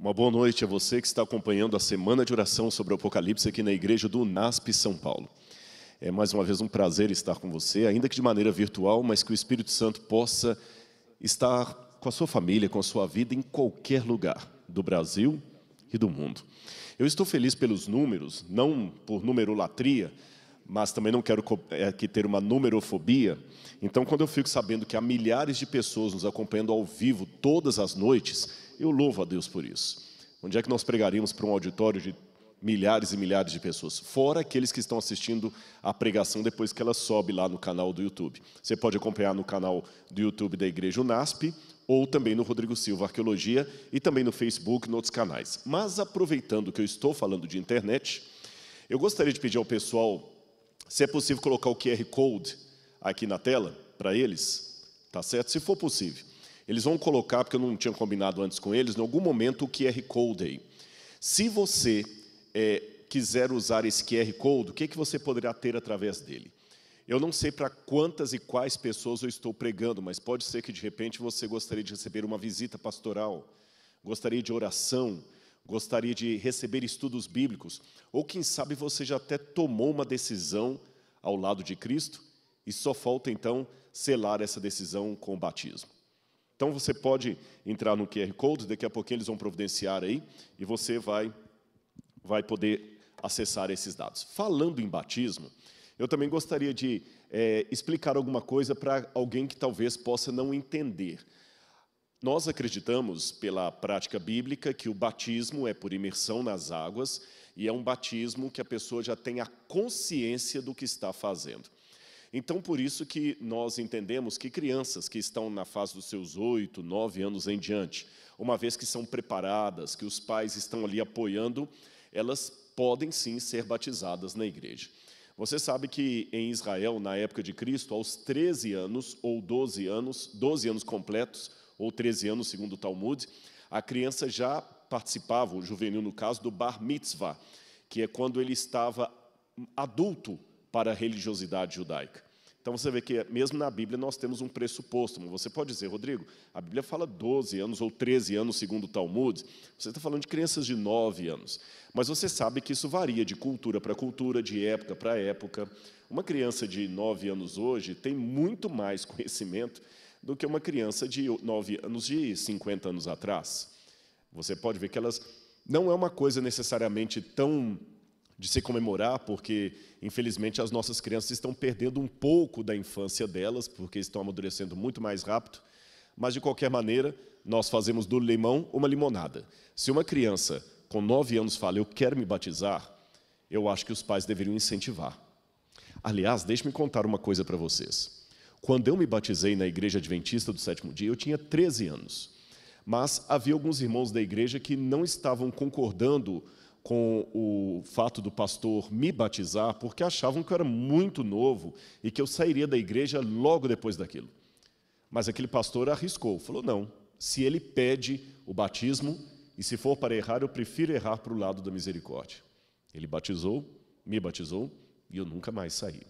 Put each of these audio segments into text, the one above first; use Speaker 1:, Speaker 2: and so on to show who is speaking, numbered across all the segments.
Speaker 1: Uma boa noite a você que está acompanhando a Semana de Oração sobre o Apocalipse aqui na Igreja do UNASP São Paulo. É mais uma vez um prazer estar com você, ainda que de maneira virtual, mas que o Espírito Santo possa estar com a sua família, com a sua vida em qualquer lugar do Brasil e do mundo. Eu estou feliz pelos números, não por numerolatria, mas também não quero aqui ter uma numerofobia. Então, quando eu fico sabendo que há milhares de pessoas nos acompanhando ao vivo todas as noites, eu louvo a Deus por isso. Onde é que nós pregaríamos para um auditório de milhares e milhares de pessoas? Fora aqueles que estão assistindo a pregação depois que ela sobe lá no canal do YouTube. Você pode acompanhar no canal do YouTube da Igreja UNASP, ou também no Rodrigo Silva Arqueologia, e também no Facebook e em outros canais. Mas, aproveitando que eu estou falando de internet, eu gostaria de pedir ao pessoal, se é possível colocar o QR Code aqui na tela, para eles, tá certo? Se for possível. Eles vão colocar, porque eu não tinha combinado antes com eles, em algum momento o QR Code aí. Se você quiser usar esse QR Code, o que você poderá ter através dele? Eu não sei para quantas e quais pessoas eu estou pregando, mas pode ser que, de repente, você gostaria de receber uma visita pastoral, gostaria de oração, gostaria de receber estudos bíblicos, ou, quem sabe, você já até tomou uma decisão ao lado de Cristo e só falta, então, selar essa decisão com o batismo. Então, você pode entrar no QR Code, daqui a pouquinho eles vão providenciar aí, e você vai poder acessar esses dados. Falando em batismo, eu também gostaria de explicar alguma coisa para alguém que talvez possa não entender. Nós acreditamos, pela prática bíblica, que o batismo é por imersão nas águas, e é um batismo que a pessoa já tem a consciência do que está fazendo. Então, por isso que nós entendemos que crianças que estão na fase dos seus 8, 9 anos em diante, uma vez que são preparadas, que os pais estão ali apoiando, elas podem sim ser batizadas na igreja. Você sabe que em Israel, na época de Cristo, aos 13 anos ou 12 anos completos, ou 13 anos, segundo o Talmud, a criança já participava, o juvenil no caso, do Bar Mitzvah, que é quando ele estava adulto para a religiosidade judaica. Então, você vê que mesmo na Bíblia nós temos um pressuposto. Você pode dizer, Rodrigo, a Bíblia fala 12 anos ou 13 anos, segundo o Talmud. Você está falando de crianças de 9 anos. Mas você sabe que isso varia de cultura para cultura, de época para época. Uma criança de 9 anos hoje tem muito mais conhecimento do que uma criança de 9 anos de 50 anos atrás. Você pode ver que elas não é uma coisa necessariamente tão de se comemorar, porque, infelizmente, as nossas crianças estão perdendo um pouco da infância delas, porque estão amadurecendo muito mais rápido, mas, de qualquer maneira, nós fazemos do limão uma limonada. Se uma criança com 9 anos fala, eu quero me batizar, eu acho que os pais deveriam incentivar. Aliás, deixe-me contar uma coisa para vocês. Quando eu me batizei na Igreja Adventista do Sétimo Dia, eu tinha 13 anos, mas havia alguns irmãos da igreja que não estavam concordando com o fato do pastor me batizar, porque achavam que eu era muito novo e que eu sairia da igreja logo depois daquilo. Mas aquele pastor arriscou, falou, não, se ele pede o batismo, e se for para errar, eu prefiro errar para o lado da misericórdia. Ele batizou, me batizou, e eu nunca mais saí.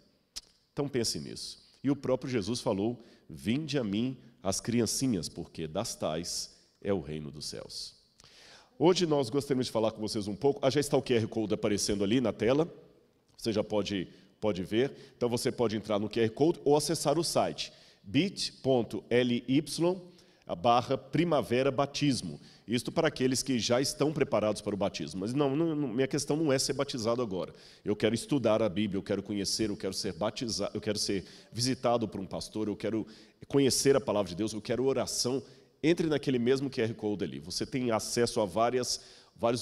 Speaker 1: Então pense nisso. E o próprio Jesus falou, vinde a mim as criancinhas, porque das tais é o reino dos céus. Hoje nós gostaríamos de falar com vocês um pouco, já está o QR Code aparecendo ali na tela, você já pode ver, então você pode entrar no QR Code ou acessar o site bit.ly/primavera batismo, isto para aqueles que já estão preparados para o batismo, mas minha questão não é ser batizado agora, eu quero estudar a Bíblia, eu quero conhecer, eu quero ser batizado, eu quero ser visitado por um pastor, eu quero conhecer a palavra de Deus, eu quero oração. Entre naquele mesmo QR Code ali. Você tem acesso a vários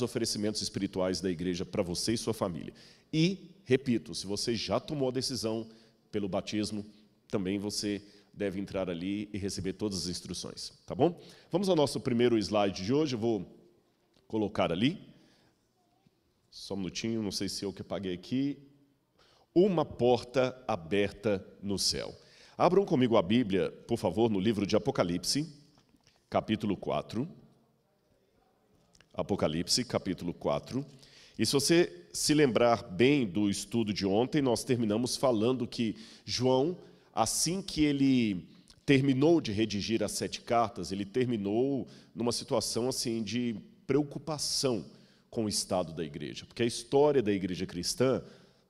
Speaker 1: oferecimentos espirituais da igreja para você e sua família. E, repito, se você já tomou a decisão pelo batismo, também você deve entrar ali e receber todas as instruções. Tá bom? Vamos ao nosso primeiro slide de hoje. Eu vou colocar ali. Só um minutinho, não sei se eu que apaguei aqui. Uma porta aberta no céu. Abram comigo a Bíblia, por favor, no livro de Apocalipse, capítulo 4, Apocalipse, capítulo 4. E se você se lembrar bem do estudo de ontem, nós terminamos falando que João, assim que ele terminou de redigir as 7 cartas, ele terminou numa situação assim de preocupação com o estado da igreja, porque a história da igreja cristã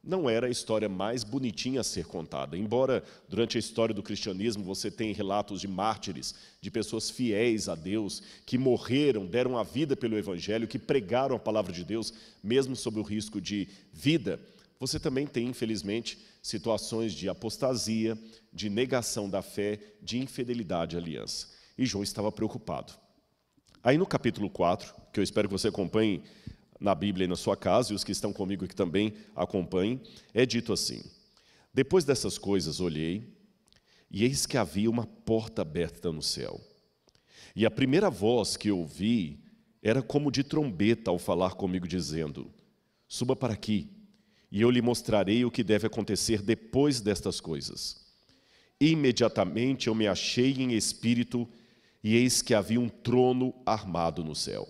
Speaker 1: não era a história mais bonitinha a ser contada. Embora durante a história do cristianismo você tenha relatos de mártires, de pessoas fiéis a Deus, que morreram, deram a vida pelo Evangelho, que pregaram a palavra de Deus, mesmo sob o risco de vida, você também tem, infelizmente, situações de apostasia, de negação da fé, de infidelidade à aliança. E João estava preocupado. Aí no capítulo 4, que eu espero que você acompanhe na Bíblia e na sua casa, e os que estão comigo aqui também acompanhem, é dito assim: depois dessas coisas olhei, e eis que havia uma porta aberta no céu. E a primeira voz que ouvi era como de trombeta ao falar comigo, dizendo: suba para aqui, e eu lhe mostrarei o que deve acontecer depois destas coisas. Imediatamente eu me achei em espírito, e eis que havia um trono armado no céu.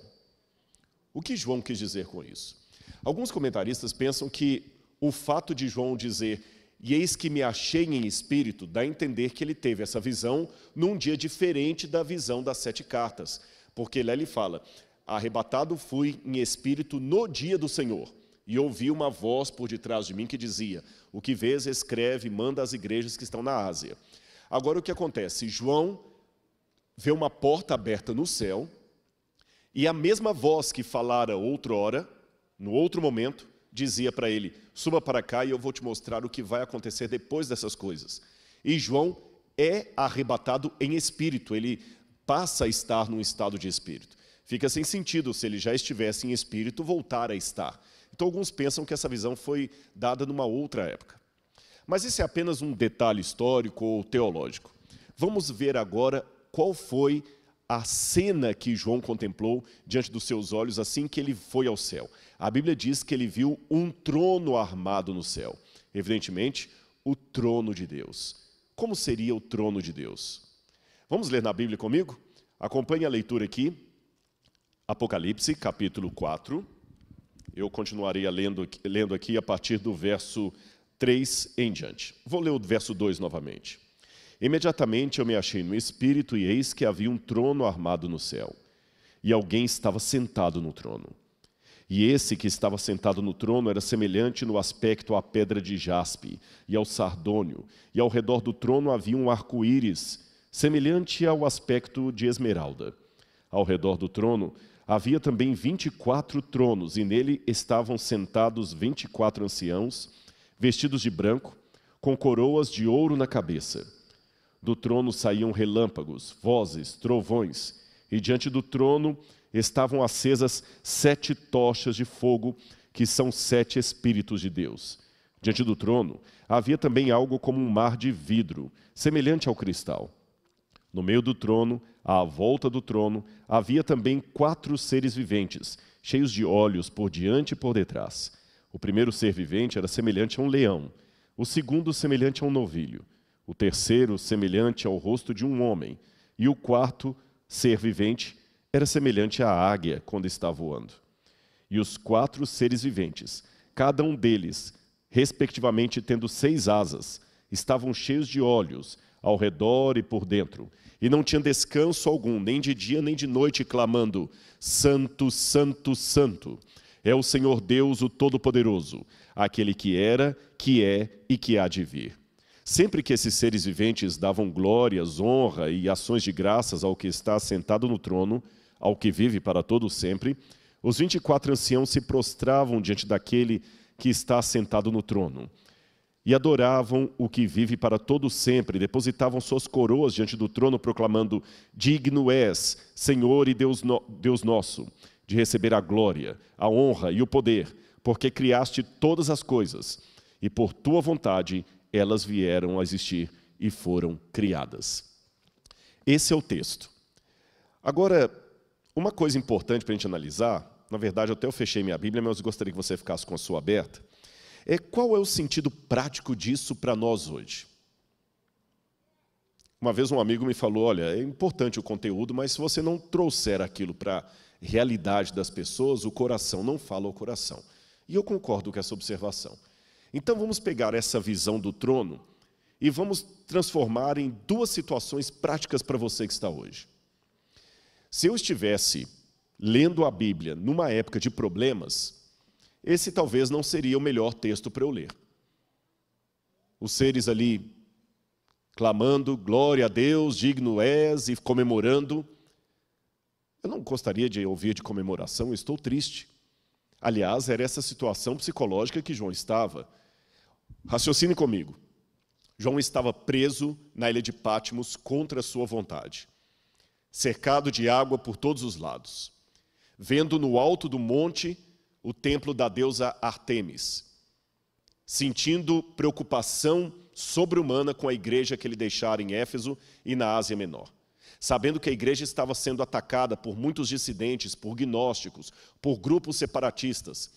Speaker 1: O que João quis dizer com isso? Alguns comentaristas pensam que o fato de João dizer, e eis que me achei em espírito, dá a entender que ele teve essa visão num dia diferente da visão das 7 cartas. Porque lá ele fala, arrebatado fui em espírito no dia do Senhor, e ouvi uma voz por detrás de mim que dizia, o que vês, escreve, manda às igrejas que estão na Ásia. Agora o que acontece? João vê uma porta aberta no céu, e a mesma voz que falara outrora, no outro momento, dizia para ele, suba para cá e eu vou te mostrar o que vai acontecer depois dessas coisas. E João é arrebatado em espírito, ele passa a estar num estado de espírito. Fica sem sentido se ele já estivesse em espírito voltar a estar. Então alguns pensam que essa visão foi dada numa outra época. Mas esse é apenas um detalhe histórico ou teológico. Vamos ver agora qual foi a cena que João contemplou diante dos seus olhos assim que ele foi ao céu. A Bíblia diz que ele viu um trono armado no céu. Evidentemente, o trono de Deus. Como seria o trono de Deus? Vamos ler na Bíblia comigo? Acompanhe a leitura aqui. Apocalipse, capítulo 4. Eu continuarei lendo aqui a partir do verso 3 em diante. Vou ler o verso 2 novamente. Imediatamente eu me achei no espírito, e eis que havia um trono armado no céu, e alguém estava sentado no trono. E esse que estava sentado no trono era semelhante no aspecto à pedra de jaspe e ao sardônio, e ao redor do trono havia um arco-íris, semelhante ao aspecto de esmeralda. Ao redor do trono havia também 24 tronos, e nele estavam sentados 24 anciãos, vestidos de branco, com coroas de ouro na cabeça. Do trono saíam relâmpagos, vozes, trovões, e diante do trono estavam acesas 7 tochas de fogo, que são 7 Espíritos de Deus. Diante do trono havia também algo como um mar de vidro, semelhante ao cristal. No meio do trono, à volta do trono, havia também 4 seres viventes, cheios de olhos por diante e por detrás. O primeiro ser vivente era semelhante a um leão, o segundo semelhante a um novilho, o terceiro semelhante ao rosto de um homem, e o quarto ser vivente era semelhante à águia quando está voando. E os 4 seres viventes, cada um deles, respectivamente tendo 6 asas, estavam cheios de olhos ao redor e por dentro, e não tinham descanso algum, nem de dia nem de noite, clamando, Santo, Santo, Santo, é o Senhor Deus, o Todo-Poderoso, aquele que era, que é e que há de vir. Sempre que esses seres viventes davam glórias, honra e ações de graças ao que está sentado no trono, ao que vive para todo sempre, os 24 anciãos se prostravam diante daquele que está sentado no trono e adoravam o que vive para todo sempre, depositavam suas coroas diante do trono, proclamando, digno és, Senhor e Deus nosso, de receber a glória, a honra e o poder, porque criaste todas as coisas, e por tua vontade elas vieram a existir e foram criadas. Esse é o texto. Agora, uma coisa importante para a gente analisar, na verdade até eu fechei minha Bíblia, mas eu gostaria que você ficasse com a sua aberta, é qual é o sentido prático disso para nós hoje. Uma vez um amigo me falou, olha, é importante o conteúdo, mas se você não trouxer aquilo para a realidade das pessoas, o coração não fala ao coração. E eu concordo com essa observação. Então vamos pegar essa visão do trono e vamos transformar em 2 situações práticas para você que está hoje. Se eu estivesse lendo a Bíblia numa época de problemas, esse talvez não seria o melhor texto para eu ler. Os seres ali clamando, glória a Deus, digno és, e comemorando. Eu não gostaria de ouvir de comemoração, eu estou triste. Aliás, era essa situação psicológica que João estava. Raciocine comigo. João estava preso na ilha de Patmos contra a sua vontade, cercado de água por todos os lados, vendo no alto do monte o templo da deusa Ártemis, sentindo preocupação sobre-humana com a igreja que ele deixara em Éfeso e na Ásia Menor, sabendo que a igreja estava sendo atacada por muitos dissidentes, por gnósticos, por grupos separatistas,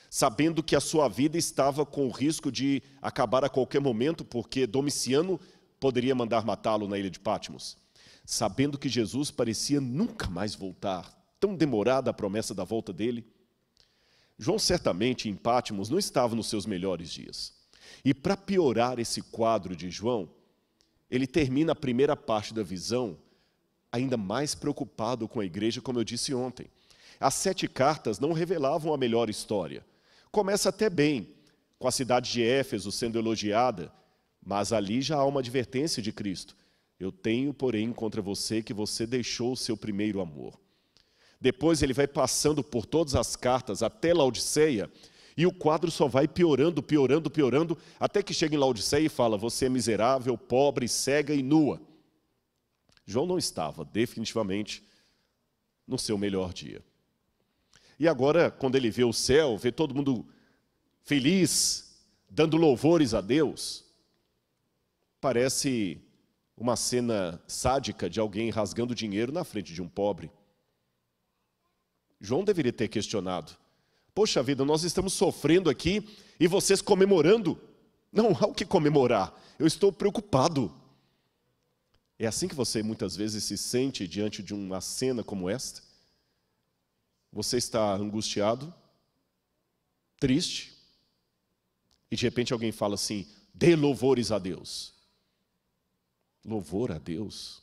Speaker 1: sabendo que a sua vida estava com o risco de acabar a qualquer momento, porque Domiciano poderia mandar matá-lo na ilha de Patmos, sabendo que Jesus parecia nunca mais voltar, tão demorada a promessa da volta dele. João certamente em Patmos não estava nos seus melhores dias. E para piorar esse quadro de João, ele termina a primeira parte da visão ainda mais preocupado com a igreja, como eu disse ontem. As 7 cartas não revelavam a melhor história. Começa até bem, com a cidade de Éfeso sendo elogiada, mas ali já há uma advertência de Cristo. Eu tenho, porém, contra você que você deixou o seu primeiro amor. Depois ele vai passando por todas as cartas até Laodiceia, e o quadro só vai piorando, piorando, piorando, até que chega em Laodiceia e fala, você é miserável, pobre, cega e nua. João não estava, definitivamente, no seu melhor dia. E agora, quando ele vê o céu, vê todo mundo feliz, dando louvores a Deus, parece uma cena sádica de alguém rasgando dinheiro na frente de um pobre. João deveria ter questionado. Poxa vida, nós estamos sofrendo aqui e vocês comemorando. Não há o que comemorar, eu estou preocupado. É assim que você muitas vezes se sente diante de uma cena como esta? Você está angustiado, triste, e de repente alguém fala assim, dê louvores a Deus. Louvor a Deus?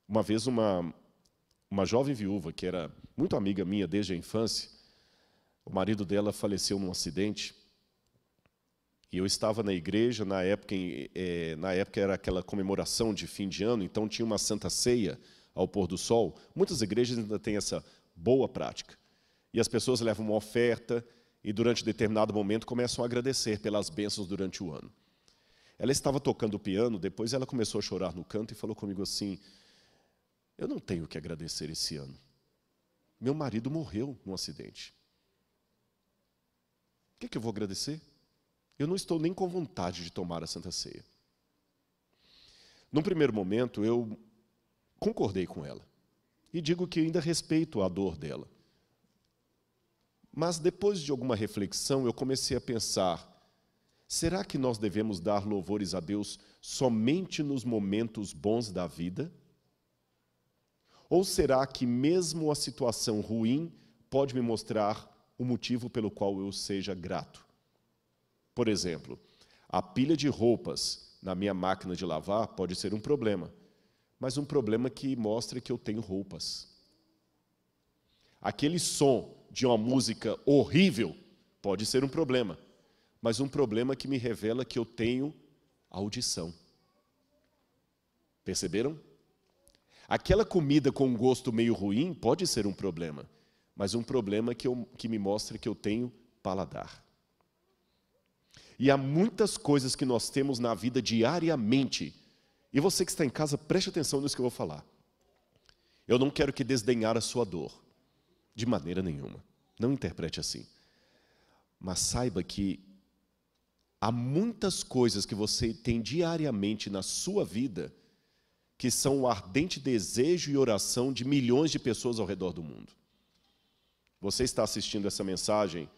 Speaker 1: Uma vez uma jovem viúva, que era muito amiga minha desde a infância, o marido dela faleceu num acidente, e eu estava na igreja, na época era aquela comemoração de fim de ano, então tinha uma santa ceia ao pôr do sol. Muitas igrejas ainda têm essa boa prática. E as pessoas levam uma oferta e durante determinado momento começam a agradecer pelas bênçãos durante o ano. Ela estava tocando o piano, depois ela começou a chorar no canto e falou comigo assim, eu não tenho o que agradecer esse ano. Meu marido morreu num acidente. O que eu vou agradecer? Eu não estou nem com vontade de tomar a Santa Ceia. Num primeiro momento, eu concordei com ela. E digo que ainda respeito a dor dela. Mas depois de alguma reflexão, eu comecei a pensar, será que nós devemos dar louvores a Deus somente nos momentos bons da vida? Ou será que mesmo a situação ruim pode me mostrar o motivo pelo qual eu seja grato? Por exemplo, a pilha de roupas na minha máquina de lavar pode ser um problema, mas um problema que mostra que eu tenho roupas. Aquele som de uma música horrível pode ser um problema, mas um problema que me revela que eu tenho audição. Perceberam? Aquela comida com um gosto meio ruim pode ser um problema, mas um problema que me mostra que eu tenho paladar. E há muitas coisas que nós temos na vida diariamente. E você que está em casa, preste atenção nisso que eu vou falar. Eu não quero que desdenhar a sua dor. De maneira nenhuma. Não interprete assim. Mas saiba que há muitas coisas que você tem diariamente na sua vida que são o ardente desejo e oração de milhões de pessoas ao redor do mundo. Você está assistindo essa mensagem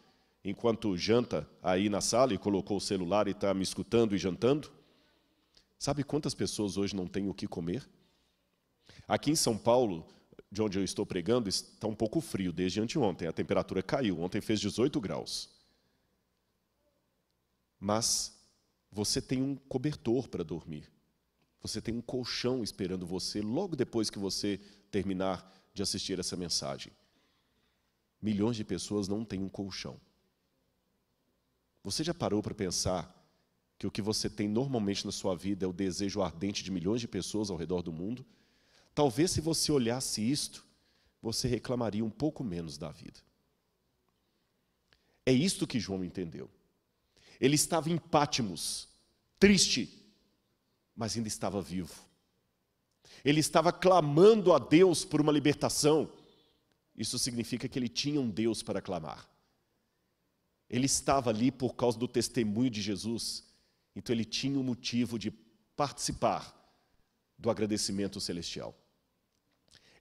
Speaker 1: enquanto janta aí na sala e colocou o celular e está me escutando e jantando? Sabe quantas pessoas hoje não têm o que comer? Aqui em São Paulo, de onde eu estou pregando, está um pouco frio desde anteontem. A temperatura caiu, ontem fez 18 graus. Mas você tem um cobertor para dormir. Você tem um colchão esperando você logo depois que você terminar de assistir essa mensagem. Milhões de pessoas não têm um colchão. Você já parou para pensar que o que você tem normalmente na sua vida é o desejo ardente de milhões de pessoas ao redor do mundo? Talvez, se você olhasse isto, você reclamaria um pouco menos da vida. É isto que João entendeu. Ele estava em Pátimos, triste, mas ainda estava vivo. Ele estava clamando a Deus por uma libertação. Isso significa que ele tinha um Deus para clamar. Ele estava ali por causa do testemunho de Jesus, então ele tinha um motivo de participar do agradecimento celestial.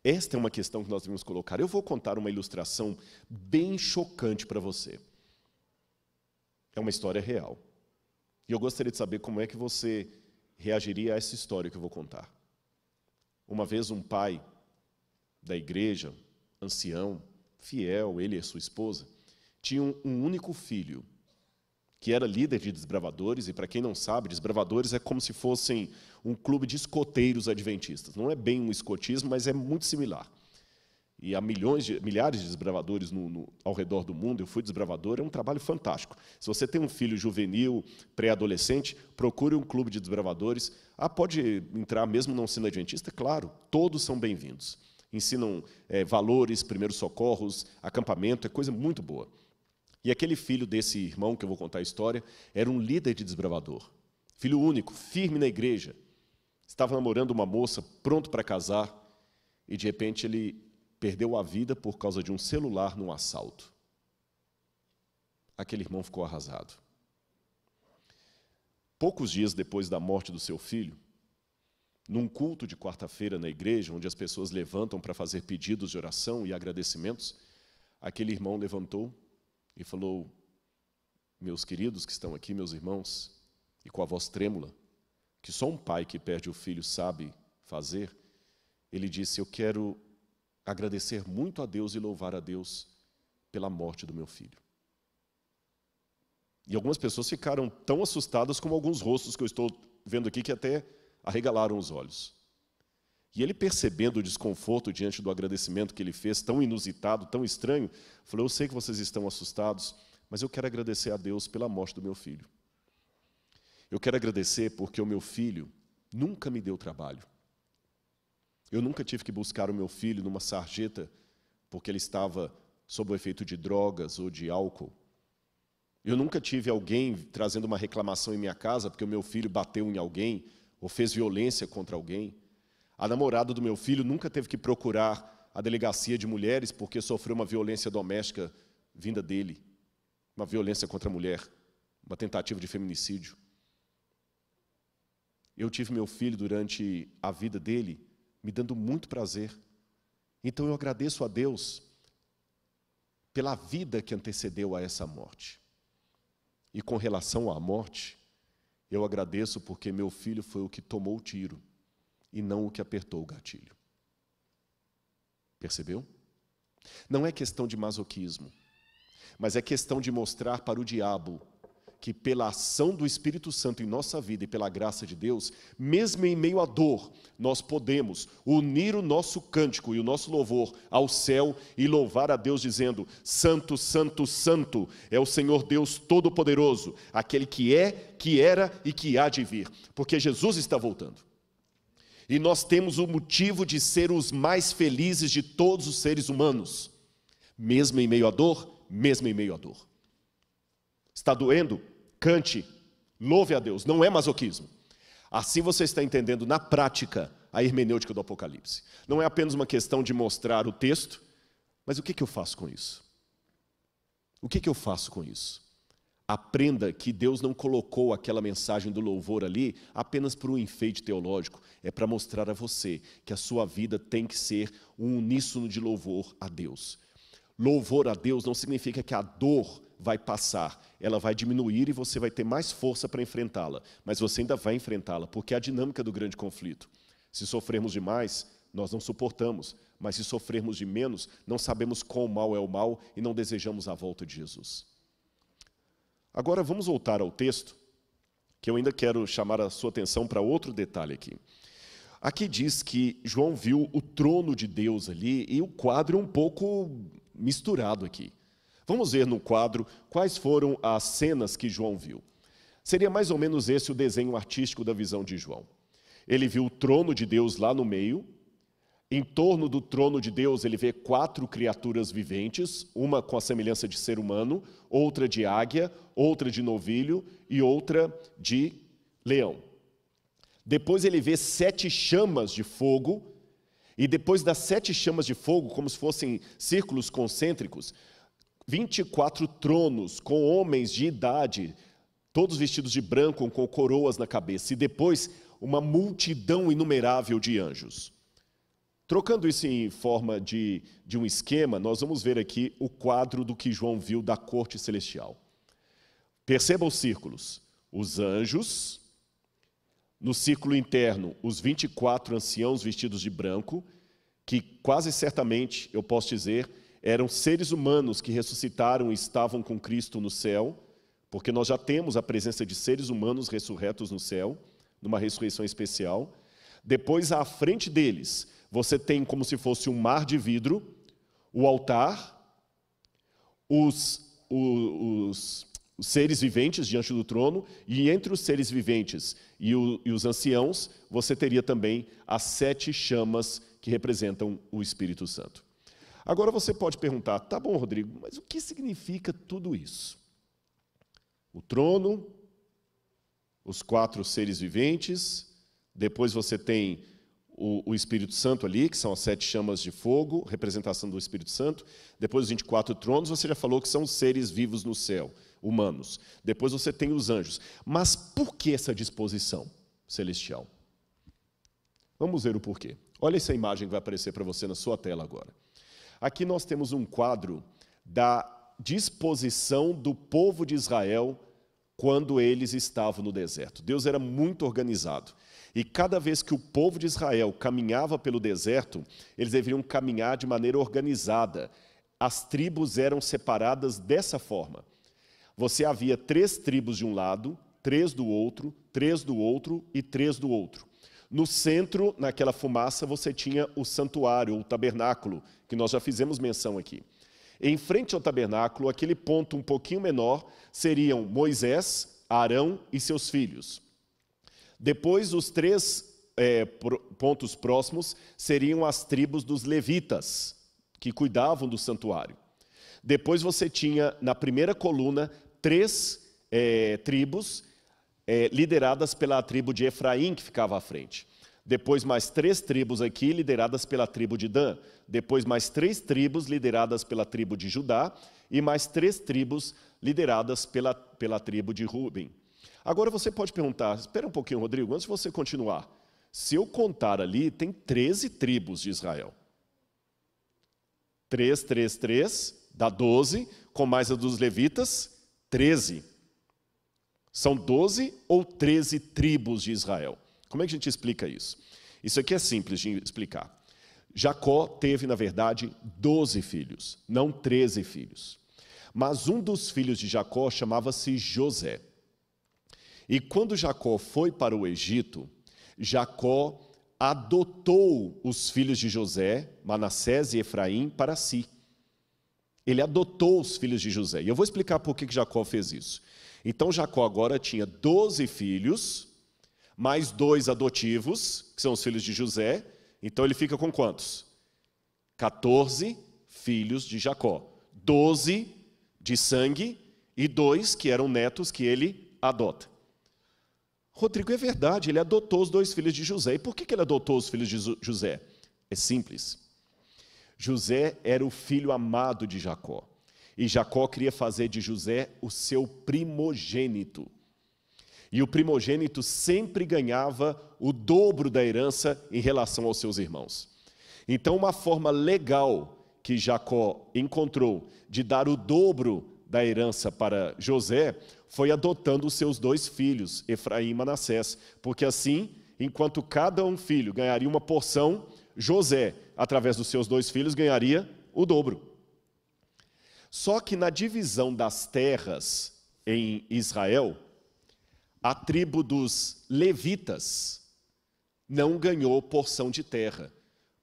Speaker 1: Esta é uma questão que nós devemos colocar. Eu vou contar uma ilustração bem chocante para você. É uma história real. E eu gostaria de saber como é que você reagiria a essa história que eu vou contar. Uma vez um pai da igreja, ancião, fiel, ele e sua esposa, tinham um único filho, que era líder de desbravadores, e para quem não sabe, desbravadores é como se fossem um clube de escoteiros adventistas. Não é bem um escotismo, mas é muito similar. E há milhares de desbravadores ao redor do mundo. Eu fui desbravador, é um trabalho fantástico. Se você tem um filho juvenil, pré-adolescente, procure um clube de desbravadores. Pode entrar mesmo não sendo adventista? Claro, todos são bem-vindos. Ensinam valores, primeiros socorros, acampamento, é coisa muito boa. E aquele filho desse irmão, que eu vou contar a história, era um líder de desbravador. Filho único, firme na igreja. Estava namorando uma moça, pronto para casar, e de repente ele perdeu a vida por causa de um celular num assalto. Aquele irmão ficou arrasado. Poucos dias depois da morte do seu filho, num culto de quarta-feira na igreja, onde as pessoas levantam para fazer pedidos de oração e agradecimentos, aquele irmão levantou e falou: meus queridos que estão aqui, meus irmãos, e com a voz trêmula, que só um pai que perde o filho sabe fazer, ele disse: eu quero agradecer muito a Deus e louvar a Deus pela morte do meu filho. E algumas pessoas ficaram tão assustadas como alguns rostos que eu estou vendo aqui, que até arregalaram os olhos. E ele, percebendo o desconforto diante do agradecimento que ele fez, tão inusitado, tão estranho, falou: eu sei que vocês estão assustados, mas eu quero agradecer a Deus pela morte do meu filho. Eu quero agradecer porque o meu filho nunca me deu trabalho. Eu nunca tive que buscar o meu filho numa sarjeta porque ele estava sob o efeito de drogas ou de álcool. Eu nunca tive alguém trazendo uma reclamação em minha casa porque o meu filho bateu em alguém ou fez violência contra alguém. A namorada do meu filho nunca teve que procurar a delegacia de mulheres porque sofreu uma violência doméstica vinda dele, uma violência contra a mulher, uma tentativa de feminicídio. Eu tive meu filho durante a vida dele, me dando muito prazer. Então eu agradeço a Deus pela vida que antecedeu a essa morte. E com relação à morte, eu agradeço porque meu filho foi o que tomou o tiro e não o que apertou o gatilho. Percebeu? Não é questão de masoquismo, mas é questão de mostrar para o diabo que pela ação do Espírito Santo em nossa vida e pela graça de Deus, mesmo em meio à dor, nós podemos unir o nosso cântico e o nosso louvor ao céu e louvar a Deus dizendo: Santo, Santo, Santo é o Senhor Deus Todo-Poderoso, aquele que é, que era e que há de vir, porque Jesus está voltando. E nós temos o motivo de ser os mais felizes de todos os seres humanos, mesmo em meio à dor, mesmo em meio à dor. Está doendo? Cante, louve a Deus, não é masoquismo. Assim você está entendendo na prática a hermenêutica do Apocalipse. Não é apenas uma questão de mostrar o texto, mas o que eu faço com isso? O que eu faço com isso? Aprenda que Deus não colocou aquela mensagem do louvor ali apenas por um enfeite teológico, é para mostrar a você que a sua vida tem que ser um uníssono de louvor a Deus. Louvor a Deus não significa que a dor vai passar, ela vai diminuir e você vai ter mais força para enfrentá-la, mas você ainda vai enfrentá-la, porque é a dinâmica do grande conflito. Se sofrermos demais, nós não suportamos, mas se sofrermos de menos, não sabemos quão mal é o mal e não desejamos a volta de Jesus. Agora vamos voltar ao texto, que eu ainda quero chamar a sua atenção para outro detalhe aqui. Aqui diz que João viu o trono de Deus ali e o quadro um pouco misturado aqui. Vamos ver no quadro quais foram as cenas que João viu. Seria mais ou menos esse o desenho artístico da visão de João. Ele viu o trono de Deus lá no meio. Em torno do trono de Deus, ele vê 4 criaturas viventes, uma com a semelhança de ser humano, outra de águia, outra de novilho e outra de leão. Depois ele vê 7 chamas de fogo, e depois das 7 chamas de fogo, como se fossem círculos concêntricos, 24 tronos com homens de idade, todos vestidos de branco, com coroas na cabeça, e depois uma multidão inumerável de anjos. Trocando isso em forma de um esquema, nós vamos ver aqui o quadro do que João viu da corte celestial. Perceba os círculos. Os anjos, no círculo interno, os 24 anciãos vestidos de branco, que quase certamente, eu posso dizer, eram seres humanos que ressuscitaram e estavam com Cristo no céu, porque nós já temos a presença de seres humanos ressurretos no céu, numa ressurreição especial. Depois, à frente deles, você tem como se fosse um mar de vidro, o altar, os seres viventes diante do trono, e entre os seres viventes e os anciãos, você teria também as 7 chamas que representam o Espírito Santo. Agora você pode perguntar, tá bom, Rodrigo, mas o que significa tudo isso? O trono, os 4 seres viventes, depois você tem o Espírito Santo ali, que são as 7 chamas de fogo, representação do Espírito Santo. Depois os 24 tronos, você já falou que são os seres vivos no céu, humanos. Depois você tem os anjos. Mas por que essa disposição celestial? Vamos ver o porquê. Olha essa imagem que vai aparecer para você na sua tela agora. Aqui nós temos um quadro da disposição do povo de Israel quando eles estavam no deserto. Deus era muito organizado. E cada vez que o povo de Israel caminhava pelo deserto, eles deveriam caminhar de maneira organizada. As tribos eram separadas dessa forma. Você havia 3 tribos de um lado, 3 do outro, 3 do outro e 3 do outro. No centro, naquela fumaça, você tinha o santuário, o tabernáculo, que nós já fizemos menção aqui. Em frente ao tabernáculo, aquele ponto um pouquinho menor, seriam Moisés, Arão e seus filhos. Depois, os 3 pontos próximos seriam as tribos dos levitas, que cuidavam do santuário. Depois você tinha, na primeira coluna, 3 tribos lideradas pela tribo de Efraim, que ficava à frente. Depois mais 3 tribos aqui, lideradas pela tribo de Dan. Depois mais 3 tribos, lideradas pela tribo de Judá. E mais 3 tribos, lideradas pela tribo de Ruben. Agora você pode perguntar, espera um pouquinho, Rodrigo, antes de você continuar. Se eu contar ali, tem 13 tribos de Israel. 3, 3, 3, dá 12, com mais a dos levitas, 13. São 12 ou 13 tribos de Israel. Como é que a gente explica isso? Isso aqui é simples de explicar. Jacó teve, na verdade, 12 filhos, não 13 filhos. Mas um dos filhos de Jacó chamava-se José. E quando Jacó foi para o Egito, Jacó adotou os filhos de José, Manassés e Efraim, para si. Ele adotou os filhos de José. E eu vou explicar por que Jacó fez isso. Então Jacó agora tinha 12 filhos, mais 2 adotivos, que são os filhos de José. Então ele fica com quantos? 14 filhos de Jacó. 12 de sangue e 2 que eram netos que ele adota. Rodrigo, é verdade, ele adotou os 2 filhos de José. E por que ele adotou os filhos de José? É simples. José era o filho amado de Jacó. E Jacó queria fazer de José o seu primogênito. E o primogênito sempre ganhava o dobro da herança em relação aos seus irmãos. Então, uma forma legal que Jacó encontrou de dar o dobro da herança para José foi adotando os seus 2 filhos, Efraim e Manassés, porque assim, enquanto cada filho ganharia uma porção, José, através dos seus 2 filhos, ganharia o dobro. Só que na divisão das terras em Israel, a tribo dos levitas não ganhou porção de terra,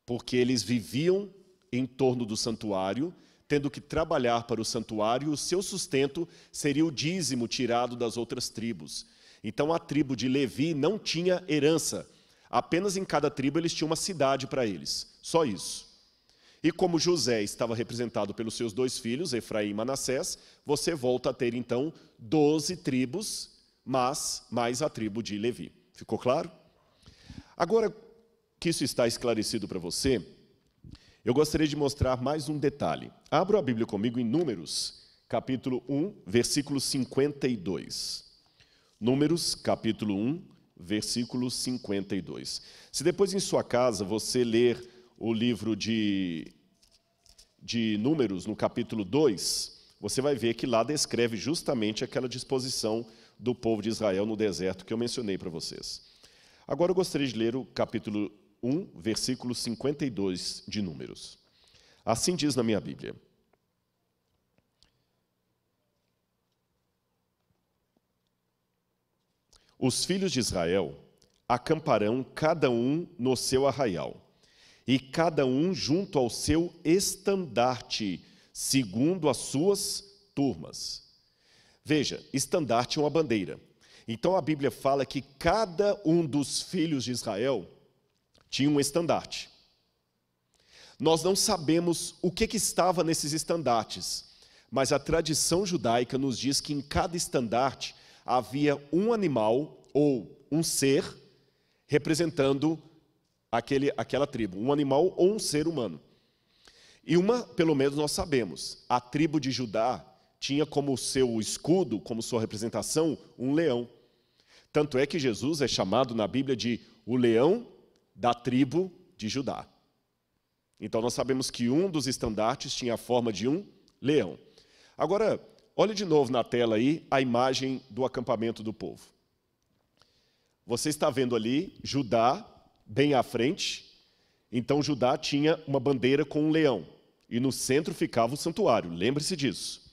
Speaker 1: porque eles viviam em torno do santuário, tendo que trabalhar para o santuário, o seu sustento seria o dízimo tirado das outras tribos. Então a tribo de Levi não tinha herança, apenas em cada tribo eles tinham uma cidade para eles, só isso. E como José estava representado pelos seus 2 filhos, Efraim e Manassés, você volta a ter então 12 tribos, mas mais a tribo de Levi. Ficou claro? Agora que isso está esclarecido para você, eu gostaria de mostrar mais um detalhe. Abra a Bíblia comigo em Números, capítulo 1, versículo 52. Números, capítulo 1, versículo 52. Se depois em sua casa você ler o livro de Números, no capítulo 2, você vai ver que lá descreve justamente aquela disposição do povo de Israel no deserto que eu mencionei para vocês. Agora eu gostaria de ler o capítulo 1, versículo 52 de Números. Assim diz na minha Bíblia. Os filhos de Israel acamparão cada um no seu arraial, e cada um junto ao seu estandarte, segundo as suas turmas. Veja, estandarte é uma bandeira. Então a Bíblia fala que cada um dos filhos de Israel tinha um estandarte. Nós não sabemos o que estava nesses estandartes, mas a tradição judaica nos diz que em cada estandarte havia um animal ou um ser representando aquela tribo, um animal ou um ser humano. E pelo menos nós sabemos, a tribo de Judá tinha como seu escudo, como sua representação, um leão. Tanto é que Jesus é chamado na Bíblia de o leão da tribo de Judá. Então nós sabemos que um dos estandartes tinha a forma de um leão. Agora, olhe de novo na tela aí a imagem do acampamento do povo. Você está vendo ali Judá bem à frente. Então Judá tinha uma bandeira com um leão. E no centro ficava o santuário, lembre-se disso.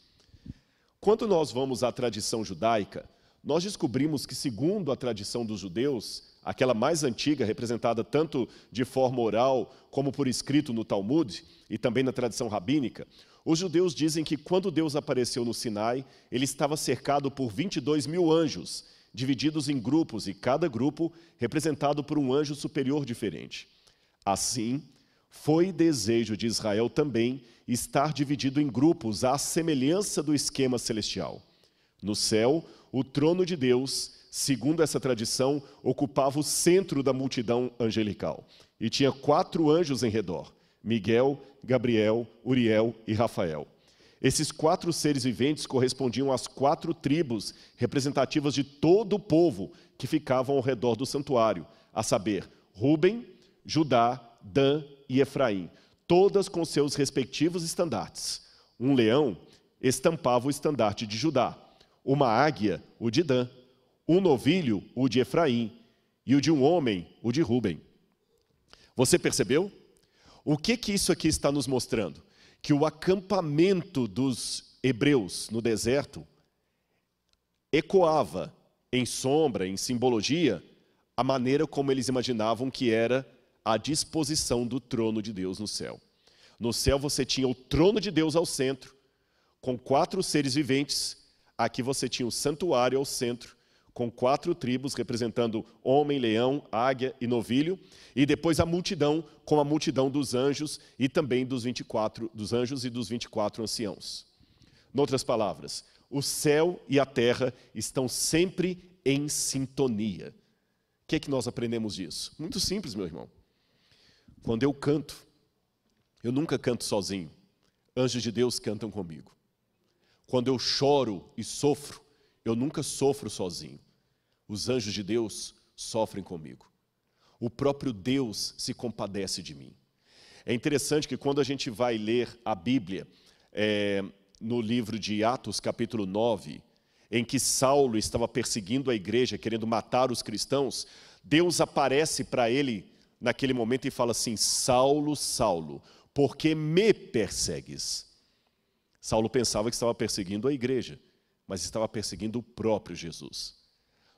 Speaker 1: Quando nós vamos à tradição judaica, nós descobrimos que, segundo a tradição dos judeus, aquela mais antiga, representada tanto de forma oral como por escrito no Talmud e também na tradição rabínica, os judeus dizem que quando Deus apareceu no Sinai, ele estava cercado por 22 mil anjos, divididos em grupos, e cada grupo representado por um anjo superior diferente. Assim, foi desejo de Israel também estar dividido em grupos à semelhança do esquema celestial. No céu, o trono de Deus, segundo essa tradição, ocupava o centro da multidão angelical. E tinha 4 anjos em redor: Miguel, Gabriel, Uriel e Rafael. Esses 4 seres viventes correspondiam às 4 tribos representativas de todo o povo que ficavam ao redor do santuário, a saber, Ruben, Judá, Dan e Efraim, todas com seus respectivos estandartes. Um leão estampava o estandarte de Judá, uma águia, o de Dan, um novilho, o de Efraim, e o de um homem, o de Ruben. Você percebeu? O que isso aqui está nos mostrando? Que o acampamento dos hebreus no deserto ecoava em sombra, em simbologia, a maneira como eles imaginavam que era a disposição do trono de Deus no céu. No céu você tinha o trono de Deus ao centro, com 4 seres viventes. Aqui você tinha o santuário ao centro, com 4 tribos representando homem, leão, águia e novilho, e depois a multidão, com a multidão dos anjos e também dos anjos e dos 24 anciãos. Em outras palavras, o céu e a terra estão sempre em sintonia. O que nós aprendemos disso? Muito simples, meu irmão. Quando eu canto, eu nunca canto sozinho. Anjos de Deus cantam comigo. Quando eu choro e sofro, eu nunca sofro sozinho. Os anjos de Deus sofrem comigo. O próprio Deus se compadece de mim. É interessante que quando a gente vai ler a Bíblia, no livro de Atos, capítulo 9, em que Saulo estava perseguindo a igreja, querendo matar os cristãos, Deus aparece para ele naquele momento e fala assim: Saulo, Saulo, por que me persegues? Saulo pensava que estava perseguindo a igreja, mas estava perseguindo o próprio Jesus.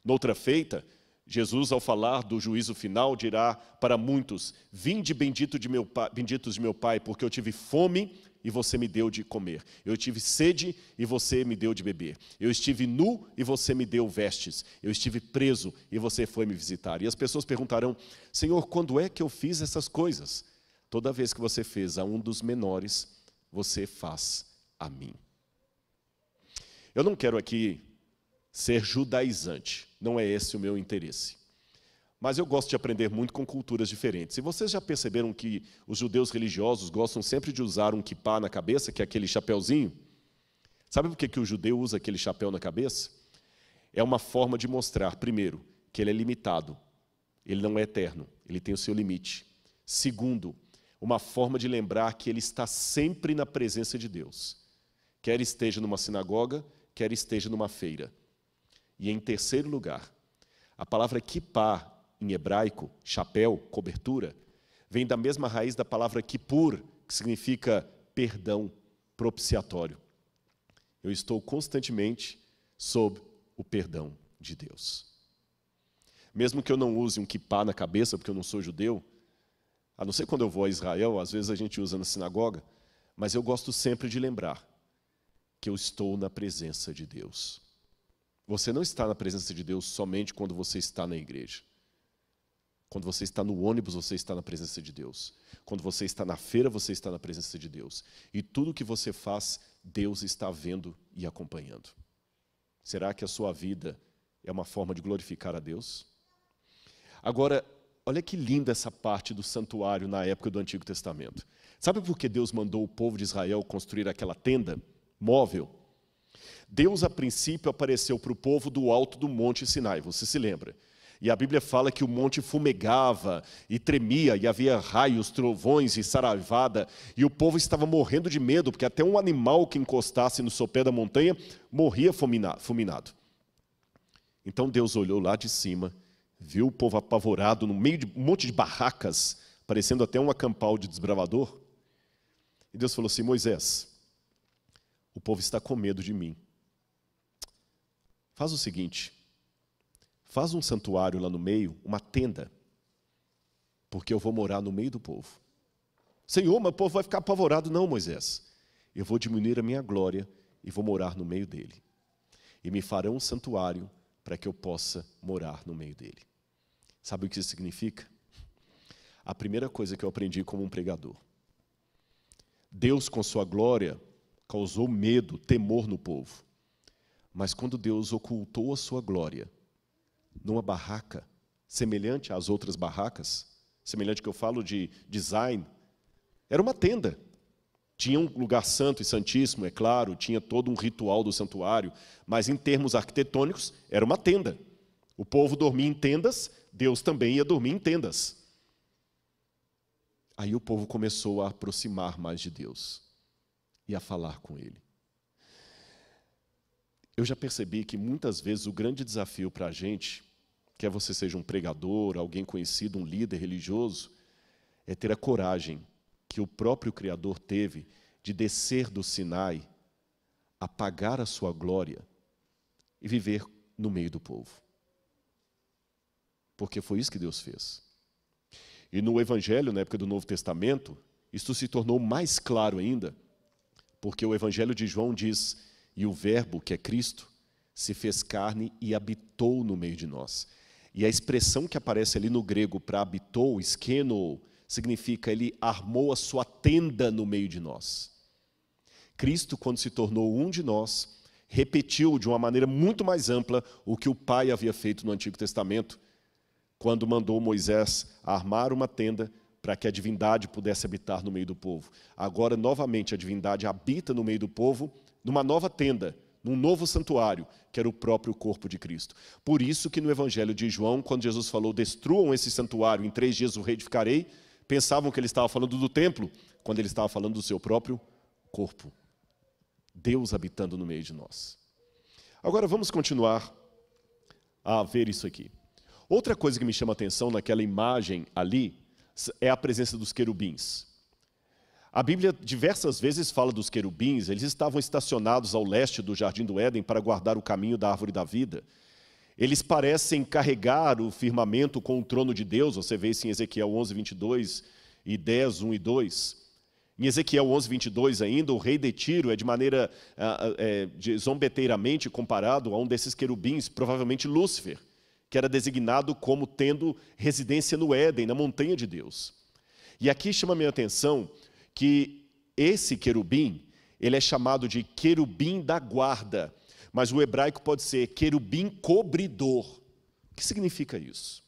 Speaker 1: Noutra feita, Jesus, ao falar do juízo final, dirá para muitos: vinde benditos de meu Pai, porque eu tive fome e você me deu de comer. Eu tive sede e você me deu de beber. Eu estive nu e você me deu vestes. Eu estive preso e você foi me visitar. E as pessoas perguntarão: Senhor, quando é que eu fiz essas coisas? Toda vez que você fez a um dos menores, você faz a mim. Eu não quero aqui ser judaizante, não é esse o meu interesse. Mas eu gosto de aprender muito com culturas diferentes. E vocês já perceberam que os judeus religiosos gostam sempre de usar um quipá na cabeça, que é aquele chapéuzinho? Sabe por que o judeu usa aquele chapéu na cabeça? É uma forma de mostrar, primeiro, que ele é limitado. Ele não é eterno, ele tem o seu limite. Segundo, uma forma de lembrar que ele está sempre na presença de Deus. Quer esteja numa sinagoga, quer esteja numa feira. E em terceiro lugar, a palavra kippá, em hebraico, chapéu, cobertura, vem da mesma raiz da palavra kippur, que significa perdão, propiciatório. Eu estou constantemente sob o perdão de Deus. Mesmo que eu não use um kippá na cabeça, porque eu não sou judeu, a não ser quando eu vou a Israel, às vezes a gente usa na sinagoga, mas eu gosto sempre de lembrar que eu estou na presença de Deus. Você não está na presença de Deus somente quando você está na igreja. Quando você está no ônibus, você está na presença de Deus. Quando você está na feira, você está na presença de Deus. E tudo que você faz, Deus está vendo e acompanhando. Será que a sua vida é uma forma de glorificar a Deus? Agora, olha que linda essa parte do santuário na época do Antigo Testamento. Sabe por que Deus mandou o povo de Israel construir aquela tenda móvel? Deus, a princípio, apareceu para o povo do alto do Monte Sinai, você se lembra? E a Bíblia fala que o monte fumegava e tremia, e havia raios, trovões e saraivada, e o povo estava morrendo de medo, porque até um animal que encostasse no sopé da montanha morria fulminado. Então Deus olhou lá de cima, viu o povo apavorado no meio de um monte de barracas, parecendo até um acampal de desbravador, e Deus falou assim: Moisés, o povo está com medo de mim. Faz o seguinte, faz um santuário lá no meio, uma tenda, porque eu vou morar no meio do povo. Senhor, mas o povo vai ficar apavorado. Não, Moisés, eu vou diminuir a minha glória e vou morar no meio dele. E me farão um santuário para que eu possa morar no meio dele. Sabe o que isso significa? A primeira coisa que eu aprendi como um pregador. Deus, com sua glória, causou medo, temor no povo. Mas quando Deus ocultou a sua glória numa barraca, semelhante às outras barracas, semelhante que eu falo de design, era uma tenda. Tinha um lugar santo e santíssimo, é claro, tinha todo um ritual do santuário, mas em termos arquitetônicos, era uma tenda. O povo dormia em tendas, Deus também ia dormir em tendas. Aí o povo começou a aproximar mais de Deus e a falar com Ele. Eu já percebi que muitas vezes o grande desafio para a gente, quer você seja um pregador, alguém conhecido, um líder religioso, é ter a coragem que o próprio Criador teve de descer do Sinai, apagar a sua glória e viver no meio do povo. Porque foi isso que Deus fez. E no Evangelho, na época do Novo Testamento, isso se tornou mais claro ainda, porque o Evangelho de João diz: e o Verbo, que é Cristo, se fez carne e habitou no meio de nós. E a expressão que aparece ali no grego para habitou, skeno, significa ele armou a sua tenda no meio de nós. Cristo, quando se tornou um de nós, repetiu de uma maneira muito mais ampla o que o Pai havia feito no Antigo Testamento, quando mandou Moisés armar uma tenda para que a divindade pudesse habitar no meio do povo. Agora, novamente, a divindade habita no meio do povo, numa nova tenda, num novo santuário, que era o próprio corpo de Cristo. Por isso que no Evangelho de João, quando Jesus falou: destruam esse santuário, em 3 dias o reedificarei, pensavam que ele estava falando do templo, quando ele estava falando do seu próprio corpo. Deus habitando no meio de nós. Agora vamos continuar a ver isso aqui. Outra coisa que me chama a atenção naquela imagem ali é a presença dos querubins. A Bíblia diversas vezes fala dos querubins. Eles estavam estacionados ao leste do Jardim do Éden para guardar o caminho da árvore da vida. Eles parecem carregar o firmamento com o trono de Deus. Você vê isso em Ezequiel 11, 22 e 10, 1 e 2. Em Ezequiel 11, 22 ainda, o rei de Tiro é de maneira zombeteiramente comparado a um desses querubins, provavelmente Lúcifer, que era designado como tendo residência no Éden, na montanha de Deus. E aqui chama a minha atenção que esse querubim, ele é chamado de querubim da guarda, mas o hebraico pode ser querubim cobridor. O que significa isso?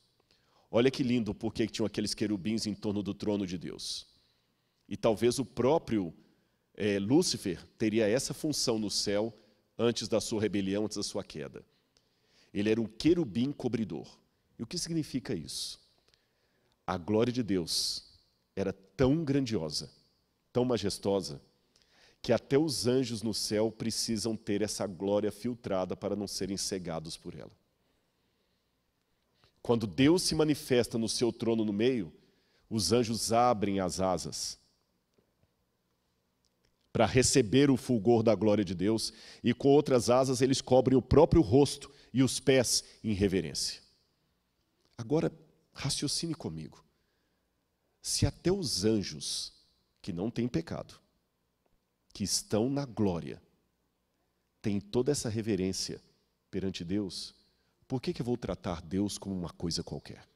Speaker 1: Olha que lindo porque tinham aqueles querubins em torno do trono de Deus. E talvez o próprio Lúcifer teria essa função no céu antes da sua rebelião, antes da sua queda. Ele era um querubim cobridor. E o que significa isso? A glória de Deus era tão grandiosa, tão majestosa, que até os anjos no céu precisam ter essa glória filtrada para não serem cegados por ela. Quando Deus se manifesta no seu trono no meio, os anjos abrem as asas para receber o fulgor da glória de Deus, e com outras asas eles cobrem o próprio rosto e os pés em reverência. Agora, raciocine comigo. Se até os anjos, que não têm pecado, que estão na glória, têm toda essa reverência perante Deus, por que eu vou tratar Deus como uma coisa qualquer?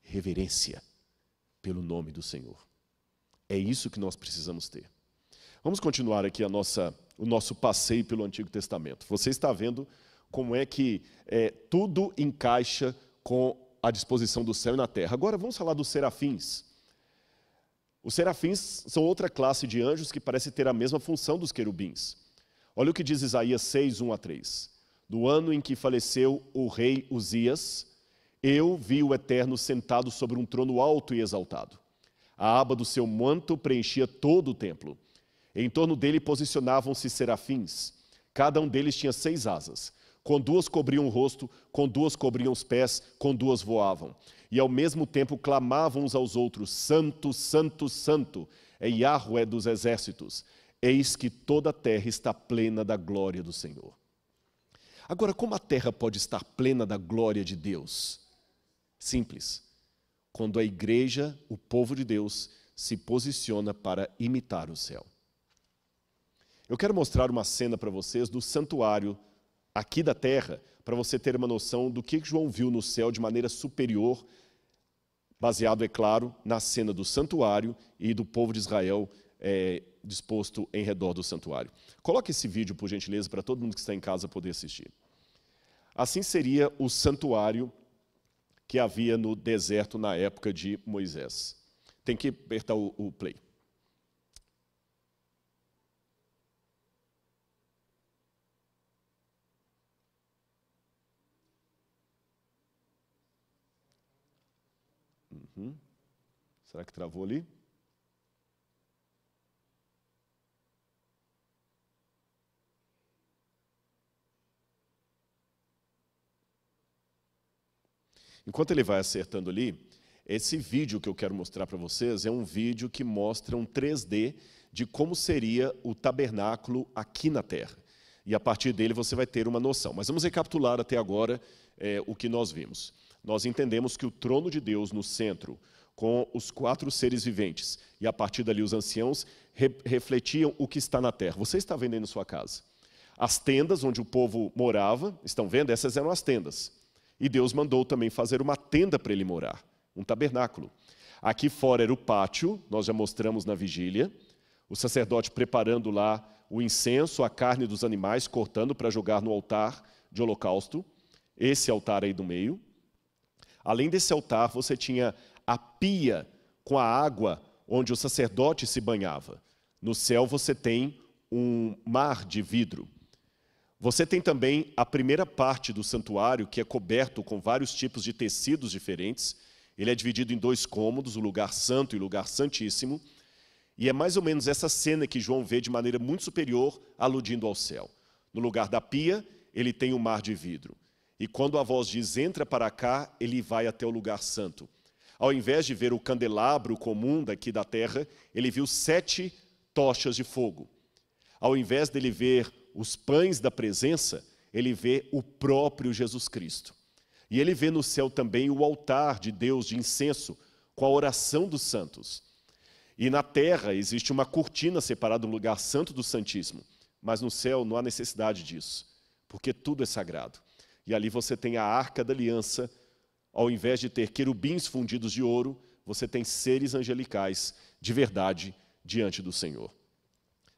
Speaker 1: Reverência pelo nome do Senhor. É isso que nós precisamos ter. Vamos continuar aqui o nosso passeio pelo Antigo Testamento. Você está vendo como é que tudo encaixa com a disposição do céu e na terra. Agora vamos falar dos serafins. Os serafins são outra classe de anjos que parece ter a mesma função dos querubins. Olha o que diz Isaías 6, 1 a 3. No ano em que faleceu o rei Uzias, eu vi o Eterno sentado sobre um trono alto e exaltado. A aba do seu manto preenchia todo o templo. Em torno dele posicionavam-se serafins. Cada um deles tinha 6 asas. Com 2 cobriam o rosto, com 2 cobriam os pés, com 2 voavam. E ao mesmo tempo clamavam uns aos outros: Santo, Santo, Santo, é Yahweh dos exércitos. Eis que toda a terra está plena da glória do Senhor. Agora, como a terra pode estar plena da glória de Deus? Simples. Quando a igreja, o povo de Deus, se posiciona para imitar o céu. Eu quero mostrar uma cena para vocês do santuário aqui da terra, para você ter uma noção do que João viu no céu de maneira superior, baseado, é claro, na cena do santuário e do povo de Israel disposto em redor do santuário. Coloque esse vídeo, por gentileza, para todo mundo que está em casa poder assistir. Assim seria o santuário que havia no deserto na época de Moisés. Tem que apertar o play. Será que travou ali? Enquanto ele vai acertando ali, esse vídeo que eu quero mostrar para vocês é um vídeo que mostra um 3D de como seria o tabernáculo aqui na terra. E a partir dele você vai ter uma noção. Mas vamos recapitular até agora o que nós vimos. Nós entendemos que o trono de Deus no centro, com os 4 seres viventes, e a partir dali os anciãos, refletiam o que está na terra. Você está vendo aí na sua casa. As tendas onde o povo morava, estão vendo? Essas eram as tendas. E Deus mandou também fazer uma tenda para ele morar, um tabernáculo. Aqui fora era o pátio, nós já mostramos na vigília, o sacerdote preparando lá o incenso, a carne dos animais, cortando para jogar no altar de holocausto, esse altar aí do meio. Além desse altar, você tinha a pia com a água onde o sacerdote se banhava. No céu você tem um mar de vidro. Você tem também a primeira parte do santuário, que é coberto com vários tipos de tecidos diferentes. Ele é dividido em 2 cômodos, o lugar santo e o lugar santíssimo. E é mais ou menos essa cena que João vê de maneira muito superior, aludindo ao céu. No lugar da pia, ele tem um mar de vidro. E quando a voz diz, entra para cá, ele vai até o lugar santo. Ao invés de ver o candelabro comum daqui da terra, ele viu 7 tochas de fogo. Ao invés dele ver os pães da presença, ele vê o próprio Jesus Cristo. E ele vê no céu também o altar de Deus de incenso, com a oração dos santos. E na terra existe uma cortina separada do lugar santo do Santíssimo. Mas no céu não há necessidade disso, porque tudo é sagrado. E ali você tem a Arca da Aliança, ao invés de ter querubins fundidos de ouro, você tem seres angelicais de verdade diante do Senhor.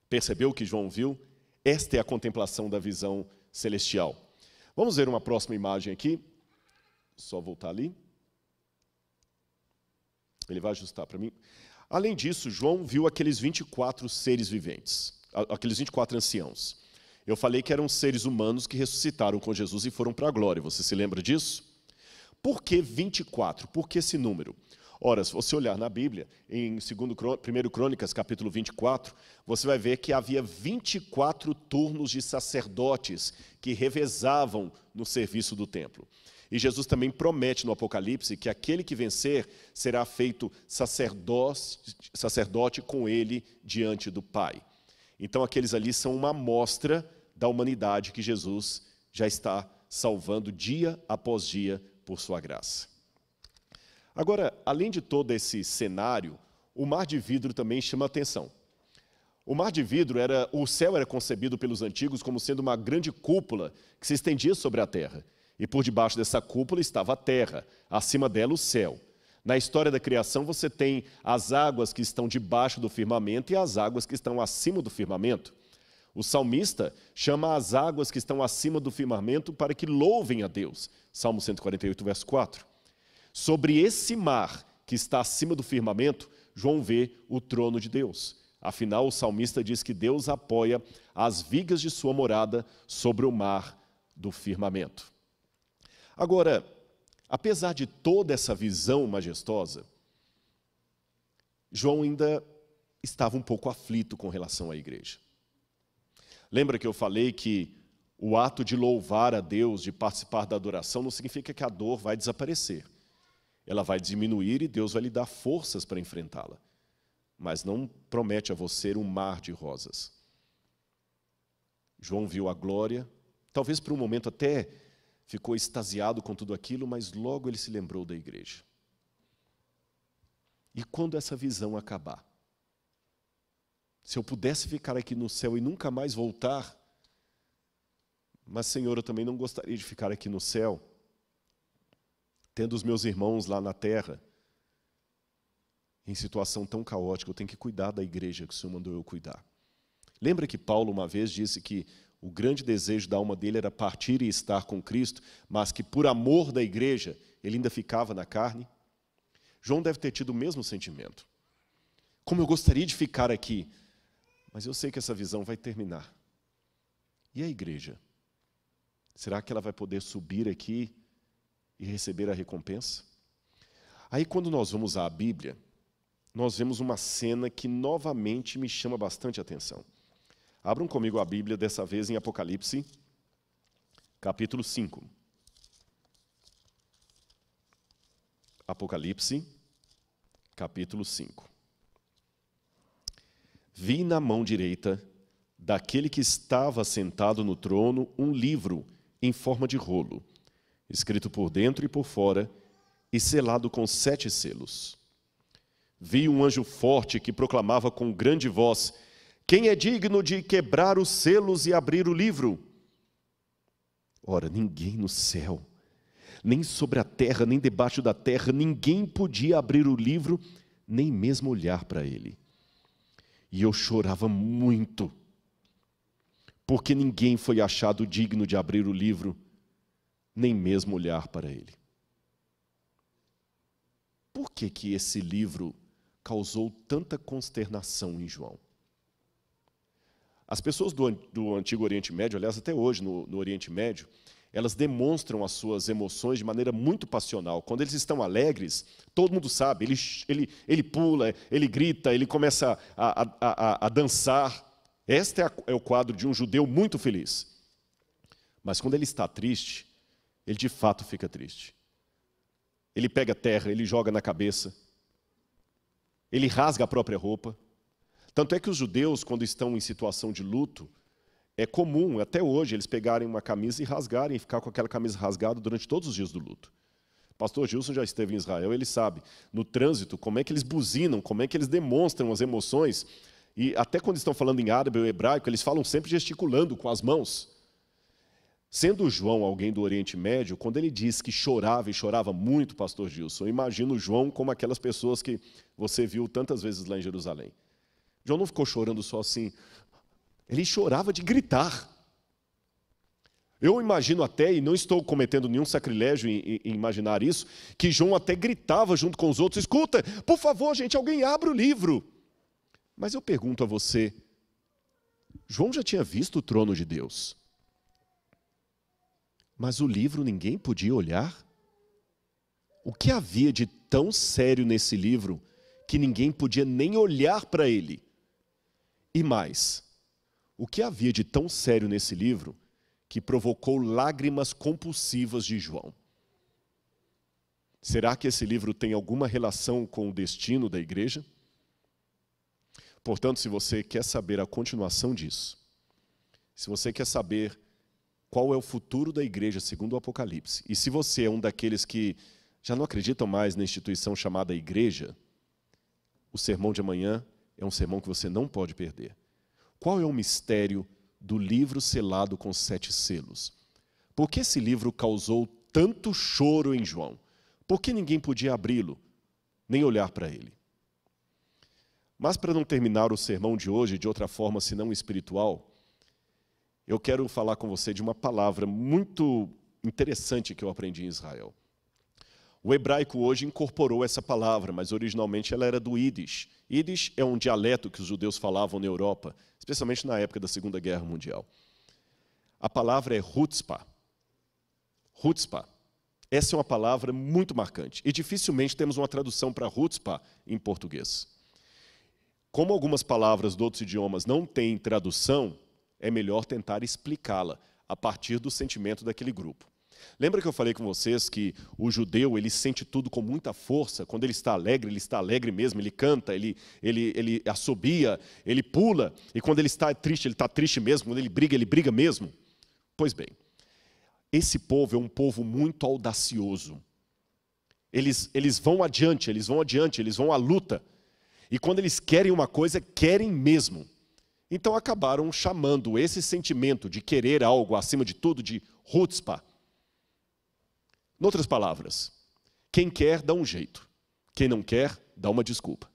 Speaker 1: Percebeu o que João viu? Esta é a contemplação da visão celestial. Vamos ver uma próxima imagem aqui. Só voltar ali. Ele vai ajustar para mim. Além disso, João viu aqueles 24 seres viventes, aqueles 24 anciãos. Eu falei que eram seres humanos que ressuscitaram com Jesus e foram para a glória. Você se lembra disso? Por que 24? Por que esse número? Ora, se você olhar na Bíblia, em 1 Crônicas, capítulo 24, você vai ver que havia 24 turnos de sacerdotes que revezavam no serviço do templo. E Jesus também promete no Apocalipse que aquele que vencer será feito sacerdote com ele diante do Pai. Então aqueles ali são uma amostra da humanidade que Jesus já está salvando dia após dia por sua graça. Agora, além de todo esse cenário, o mar de vidro também chama a atenção. O mar de vidro, o céu era concebido pelos antigos como sendo uma grande cúpula que se estendia sobre a terra. E por debaixo dessa cúpula estava a terra, acima dela o céu. Na história da criação você tem as águas que estão debaixo do firmamento e as águas que estão acima do firmamento. O salmista chama as águas que estão acima do firmamento para que louvem a Deus. Salmo 148, verso 4. Sobre esse mar que está acima do firmamento, João vê o trono de Deus. Afinal, o salmista diz que Deus apoia as vigas de sua morada sobre o mar do firmamento. Agora, apesar de toda essa visão majestosa, João ainda estava um pouco aflito com relação à igreja. Lembra que eu falei que o ato de louvar a Deus, de participar da adoração, não significa que a dor vai desaparecer. Ela vai diminuir e Deus vai lhe dar forças para enfrentá-la. Mas não promete a você um mar de rosas. João viu a glória, talvez por um momento até ficou extasiado com tudo aquilo, mas logo ele se lembrou da igreja. E quando essa visão acabar? Se eu pudesse ficar aqui no céu e nunca mais voltar, mas, Senhor, eu também não gostaria de ficar aqui no céu, tendo os meus irmãos lá na terra, em situação tão caótica, eu tenho que cuidar da igreja que o Senhor mandou eu cuidar. Lembra que Paulo uma vez disse que o grande desejo da alma dele era partir e estar com Cristo, mas que por amor da igreja, ele ainda ficava na carne? João deve ter tido o mesmo sentimento. Como eu gostaria de ficar aqui, mas eu sei que essa visão vai terminar. E a igreja? Será que ela vai poder subir aqui e receber a recompensa? Aí, quando nós vamos à Bíblia, nós vemos uma cena que novamente me chama bastante atenção. Abram comigo a Bíblia, dessa vez em Apocalipse, capítulo 5. Apocalipse, capítulo 5. Vi na mão direita daquele que estava sentado no trono um livro em forma de rolo, escrito por dentro e por fora, e selado com 7 selos. Vi um anjo forte que proclamava com grande voz: quem é digno de quebrar os selos e abrir o livro? Ora, ninguém no céu, nem sobre a terra, nem debaixo da terra, ninguém podia abrir o livro, nem mesmo olhar para ele. E eu chorava muito, porque ninguém foi achado digno de abrir o livro, nem mesmo olhar para ele. Por que esse livro causou tanta consternação em João? As pessoas do Antigo Oriente Médio, aliás, até hoje no Oriente Médio, elas demonstram as suas emoções de maneira muito passional. Quando eles estão alegres, todo mundo sabe, ele pula, ele grita, ele começa a dançar. Este é o quadro de um judeu muito feliz. Mas quando ele está triste, ele de fato fica triste. Ele pega terra, ele joga na cabeça, ele rasga a própria roupa. Tanto é que os judeus, quando estão em situação de luto, é comum, até hoje, eles pegarem uma camisa e rasgarem, e ficar com aquela camisa rasgada durante todos os dias do luto. O pastor Gilson já esteve em Israel, ele sabe, no trânsito, como é que eles buzinam, como é que eles demonstram as emoções. E até quando estão falando em árabe ou hebraico, eles falam sempre gesticulando com as mãos. Sendo João alguém do Oriente Médio, quando ele diz que chorava, e chorava muito, pastor Gilson, eu imagino João como aquelas pessoas que você viu tantas vezes lá em Jerusalém. João não ficou chorando só assim, ele chorava de gritar. Eu imagino até, e não estou cometendo nenhum sacrilégio em imaginar isso, que João até gritava junto com os outros, escuta, por favor, gente, alguém abra o livro. Mas eu pergunto a você, João já tinha visto o trono de Deus, mas o livro ninguém podia olhar? O que havia de tão sério nesse livro que ninguém podia nem olhar para ele? E mais, o que havia de tão sério nesse livro que provocou lágrimas compulsivas de João? Será que esse livro tem alguma relação com o destino da igreja? Portanto, se você quer saber a continuação disso, se você quer saber qual é o futuro da igreja segundo o Apocalipse, e se você é um daqueles que já não acreditam mais na instituição chamada igreja, o sermão de amanhã é um sermão que você não pode perder. Qual é o mistério do livro selado com 7 selos? Por que esse livro causou tanto choro em João? Por que ninguém podia abri-lo, nem olhar para ele? Mas para não terminar o sermão de hoje de outra forma senão espiritual, eu quero falar com você de uma palavra muito interessante que eu aprendi em Israel. O hebraico hoje incorporou essa palavra, mas originalmente ela era do Yiddish. Yiddish é um dialeto que os judeus falavam na Europa, especialmente na época da Segunda Guerra Mundial. A palavra é chutzpah. Chutzpah. Essa é uma palavra muito marcante e dificilmente temos uma tradução para chutzpah em português. Como algumas palavras de outros idiomas não têm tradução, é melhor tentar explicá-la a partir do sentimento daquele grupo. Lembra que eu falei com vocês que o judeu ele sente tudo com muita força? Quando ele está alegre mesmo, ele canta, ele assobia, ele pula. E quando ele está triste mesmo, quando ele briga mesmo. Pois bem, esse povo é um povo muito audacioso. Eles vão adiante, eles vão à luta. E quando eles querem uma coisa, querem mesmo. Então acabaram chamando esse sentimento de querer algo acima de tudo de chutzpah. Em outras palavras, quem quer dá um jeito, quem não quer dá uma desculpa.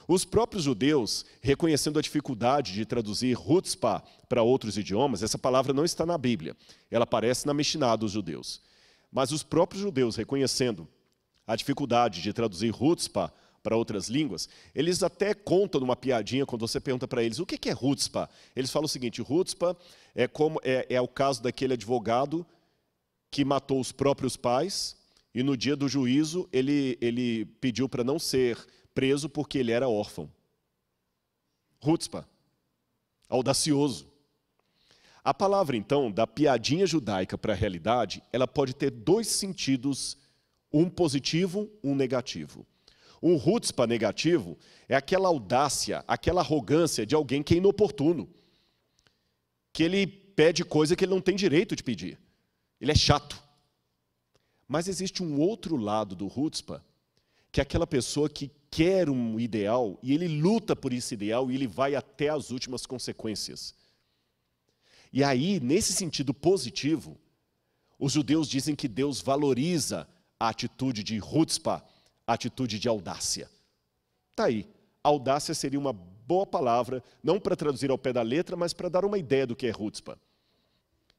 Speaker 1: Os próprios judeus, reconhecendo a dificuldade de traduzir chutzpah para outros idiomas, essa palavra não está na Bíblia, ela aparece na Mishnah dos judeus. Mas os próprios judeus, reconhecendo a dificuldade de traduzir chutzpah para outras línguas, eles até contam numa piadinha quando você pergunta para eles o que é chutzpah. Eles falam o seguinte, chutzpah é o caso daquele advogado que matou os próprios pais e no dia do juízo ele pediu para não ser preso porque ele era órfão. Chutzpah, audacioso. A palavra, então, da piadinha judaica para a realidade, ela pode ter 2 sentidos, um positivo, um negativo. Um chutzpah negativo é aquela audácia, aquela arrogância de alguém que é inoportuno, que ele pede coisa que ele não tem direito de pedir. Ele é chato. Mas existe um outro lado do chutzpah, que é aquela pessoa que quer um ideal e ele luta por esse ideal e ele vai até as últimas consequências. E aí, nesse sentido positivo, os judeus dizem que Deus valoriza a atitude de chutzpah, a atitude de audácia. Está aí. Audácia seria uma boa palavra, não para traduzir ao pé da letra, mas para dar uma ideia do que é chutzpah.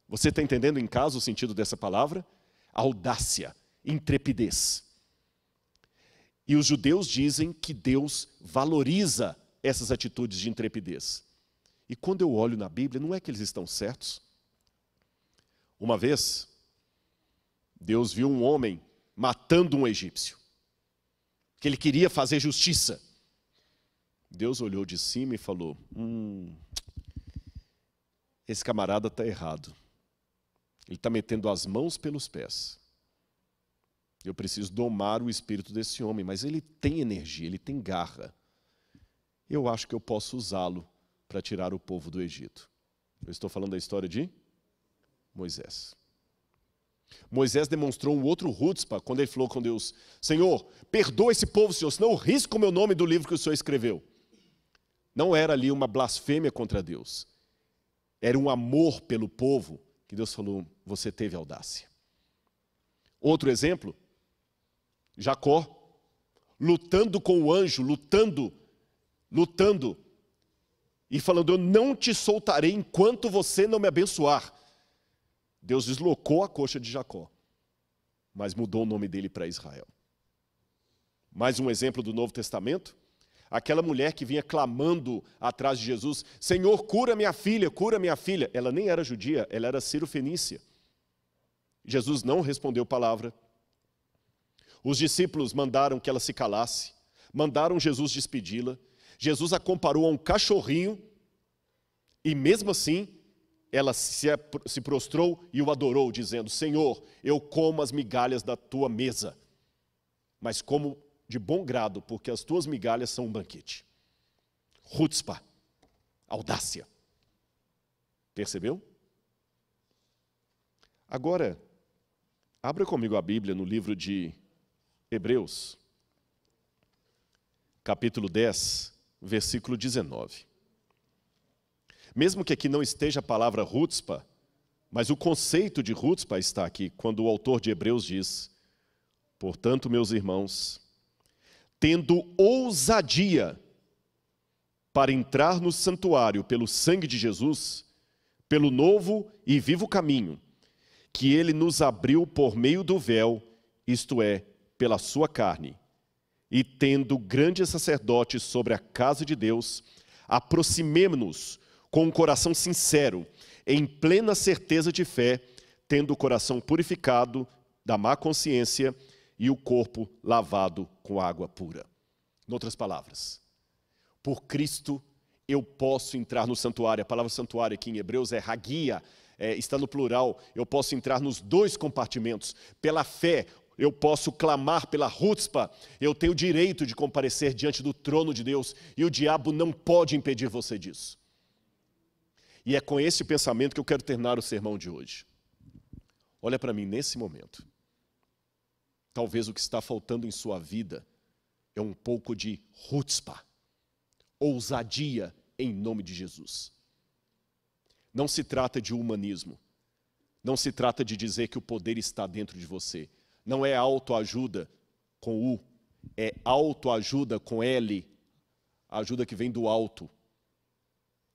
Speaker 1: Você está entendendo em casa o sentido dessa palavra? Audácia, intrepidez. E os judeus dizem que Deus valoriza essas atitudes de intrepidez. E quando eu olho na Bíblia, não é que eles estão certos? Uma vez, Deus viu um homem matando um egípcio, que ele queria fazer justiça. Deus olhou de cima e falou, esse camarada está errado. Ele está metendo as mãos pelos pés. Eu preciso domar o espírito desse homem, mas ele tem energia, ele tem garra. Eu acho que eu posso usá-lo para tirar o povo do Egito. Eu estou falando da história de Moisés. Moisés demonstrou um outro chutzpah quando ele falou com Deus: Senhor, perdoa esse povo, Senhor, senão eu risco o meu nome do livro que o Senhor escreveu. Não era ali uma blasfêmia contra Deus. Era um amor pelo povo que Deus falou: você teve audácia. Outro exemplo, Jacó, lutando com o anjo, lutando, e falando: eu não te soltarei enquanto você não me abençoar. Deus deslocou a coxa de Jacó, mas mudou o nome dele para Israel. Mais um exemplo do Novo Testamento, aquela mulher que vinha clamando atrás de Jesus: Senhor, cura minha filha, cura minha filha. Ela nem era judia, ela era cirofenícia. Jesus não respondeu palavra. Os discípulos mandaram que ela se calasse, mandaram Jesus despedi-la. Jesus a comparou a um cachorrinho e mesmo assim ela se prostrou e o adorou, dizendo: Senhor, eu como as migalhas da tua mesa, mas como de bom grado, porque as tuas migalhas são um banquete. Chutzpah, audácia. Percebeu? Agora, abra comigo a Bíblia no livro de Hebreus, capítulo 10, versículo 19. Mesmo que aqui não esteja a palavra chutzpah, mas o conceito de chutzpah está aqui, quando o autor de Hebreus diz: portanto, meus irmãos, tendo ousadia para entrar no santuário pelo sangue de Jesus, pelo novo e vivo caminho, que ele nos abriu por meio do véu, isto é, pela sua carne, e tendo grande sacerdote sobre a casa de Deus, aproximemo-nos com um coração sincero, em plena certeza de fé, tendo o coração purificado da má consciência e o corpo lavado com água pura. Em outras palavras, por Cristo eu posso entrar no santuário. A palavra santuário aqui em Hebreus é hagia, está no plural. Eu posso entrar nos dois compartimentos. Pela fé, eu posso clamar pela chutzpah. Eu tenho o direito de comparecer diante do trono de Deus e o diabo não pode impedir você disso. E é com esse pensamento que eu quero terminar o sermão de hoje. Olha para mim nesse momento. Talvez o que está faltando em sua vida é um pouco de chutzpah, ousadia em nome de Jesus. Não se trata de humanismo. Não se trata de dizer que o poder está dentro de você. Não é autoajuda com U, é autoajuda com L, a ajuda que vem do alto.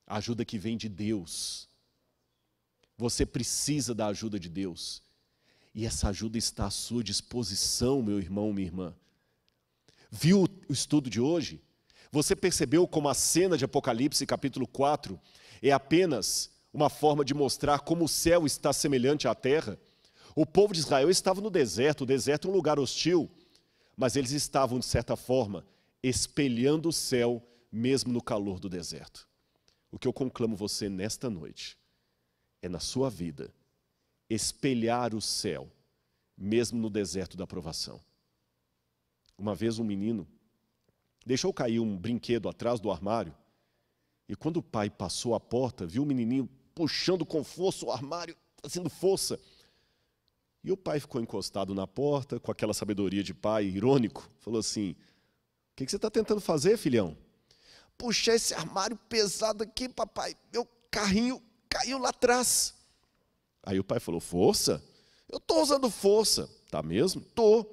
Speaker 1: A ajuda que vem de Deus. Você precisa da ajuda de Deus. E essa ajuda está à sua disposição, meu irmão, minha irmã. Viu o estudo de hoje? Você percebeu como a cena de Apocalipse, capítulo 4, é apenas uma forma de mostrar como o céu está semelhante à terra? O povo de Israel estava no deserto. O deserto é um lugar hostil, mas eles estavam, de certa forma, espelhando o céu, mesmo no calor do deserto. O que eu conclamo você nesta noite é, na sua vida, espelhar o céu, mesmo no deserto da provação. Uma vez um menino deixou cair um brinquedo atrás do armário, e quando o pai passou a porta, viu o menininho puxando com força o armário, fazendo força. E o pai ficou encostado na porta, com aquela sabedoria de pai, irônico, falou assim: o que você está tentando fazer, filhão? Puxar esse armário pesado aqui, papai, meu carrinho caiu lá atrás. Aí o pai falou: força? Eu estou usando força. Tá mesmo? Estou.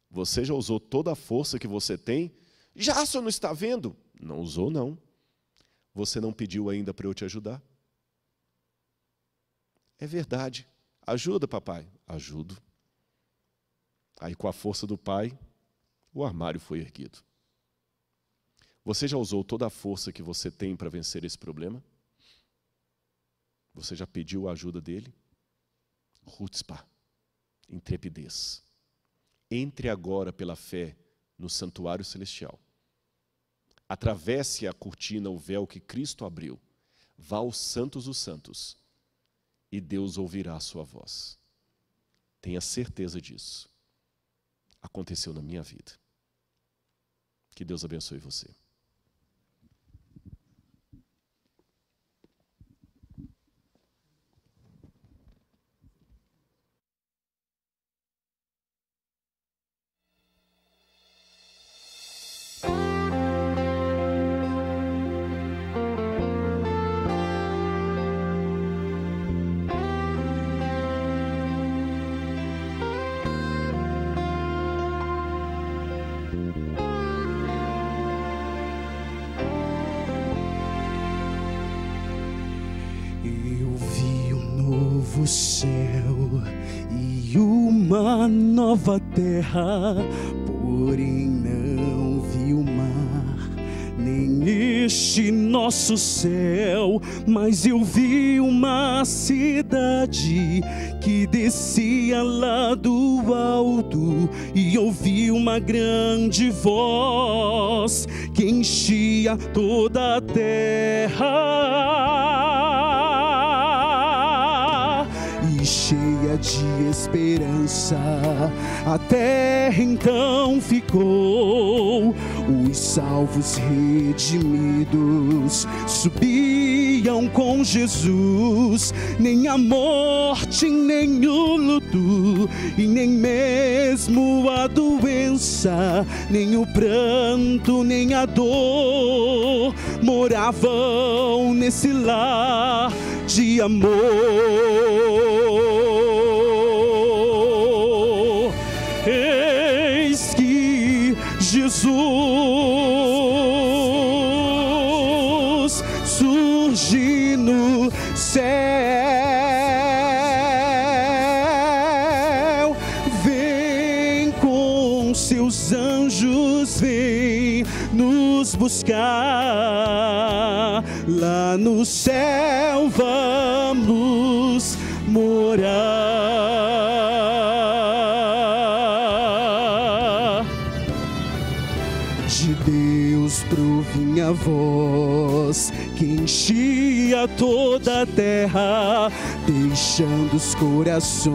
Speaker 1: Você já usou toda a força que você tem? Já, o senhor não está vendo? Não usou, não. Você não pediu ainda para eu te ajudar? É verdade. Ajuda, papai. Ajudo. Aí, com a força do pai, o armário foi erguido. Você já usou toda a força que você tem para vencer esse problema? Você já pediu a ajuda dele? Chutzpah, intrepidez. Entre agora pela fé no santuário celestial. Atravesse a cortina, o véu que Cristo abriu. Vá aos santos dos santos e Deus ouvirá a sua voz. Tenha certeza disso. Aconteceu na minha vida. Que Deus abençoe você.
Speaker 2: Eu vi um novo céu e uma nova terra, porém não vi o mar, nem este nosso céu, mas eu vi uma cidade que descia lá do alto, e ouvi uma grande voz que enchia toda a terra. E cheia de esperança, a terra então ficou. Os salvos redimidos subiam com Jesus. Nem a morte, nem o luto, e nem mesmo a doença, nem o pranto, nem a dor moravam nesse lar de amor. Eis que Jesus surge no céu, vem com seus anjos, vem nos buscar. Lá no céu vamos morar. De Deus provinha a voz que enchia toda a terra, deixando os corações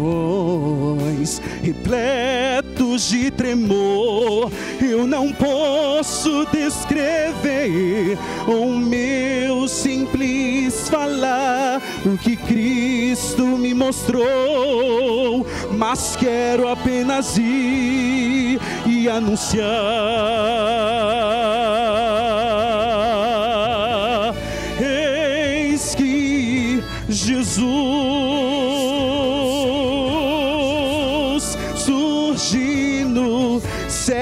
Speaker 2: repletos de tremor. Eu não posso descrever o meu simples falar o que Cristo me mostrou, mas quero apenas ir e anunciar. Eis que Jesus surge no céu,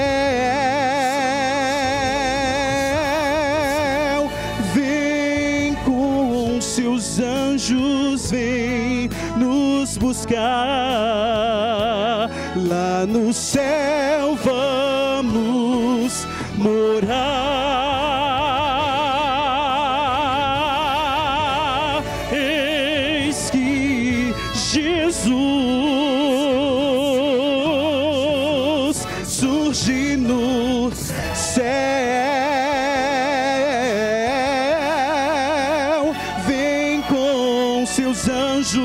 Speaker 2: vem com seus anjos, vem nos buscar. Lá no céu vamos morar. Eis que Jesus surge no céu, vem com seus anjos,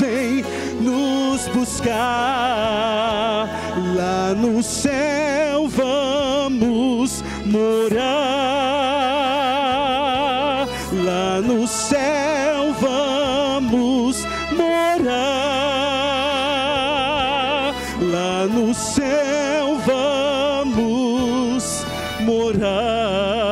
Speaker 2: vem nos buscar. Lá no céu vamos morar. Lá no céu vamos morar. Lá no céu vamos morar.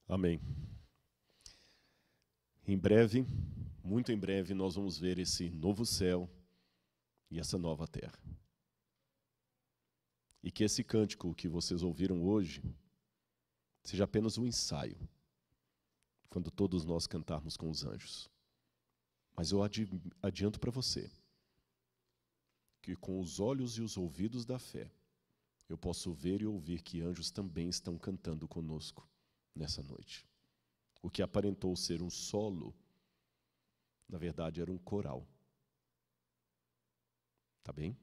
Speaker 1: Amém. Em breve, muito em breve, nós vamos ver esse novo céu e essa nova terra. E que esse cântico que vocês ouviram hoje seja apenas um ensaio, quando todos nós cantarmos com os anjos. Mas eu adianto para você que com os olhos e os ouvidos da fé, eu posso ver e ouvir que anjos também estão cantando conosco nessa noite. O que aparentou ser um solo, na verdade era um coral. Tá bem?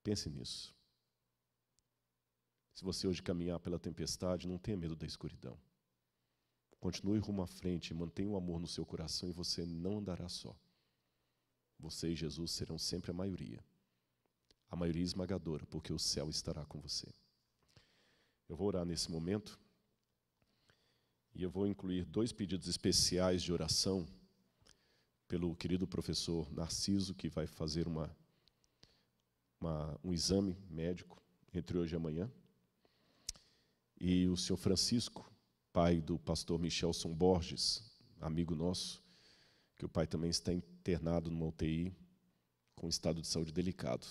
Speaker 1: Pense nisso. Se você hoje caminhar pela tempestade, não tenha medo da escuridão. Continue rumo à frente, mantenha o amor no seu coração e você não andará só. Você e Jesus serão sempre a maioria esmagadora, porque o céu estará com você. Eu vou orar nesse momento e eu vou incluir 2 pedidos especiais de oração pelo querido professor Narciso, que vai fazer um exame médico entre hoje e amanhã. E o senhor Francisco, pai do pastor Michelson Borges, amigo nosso, que o pai também está internado numa UTI, com um estado de saúde delicado.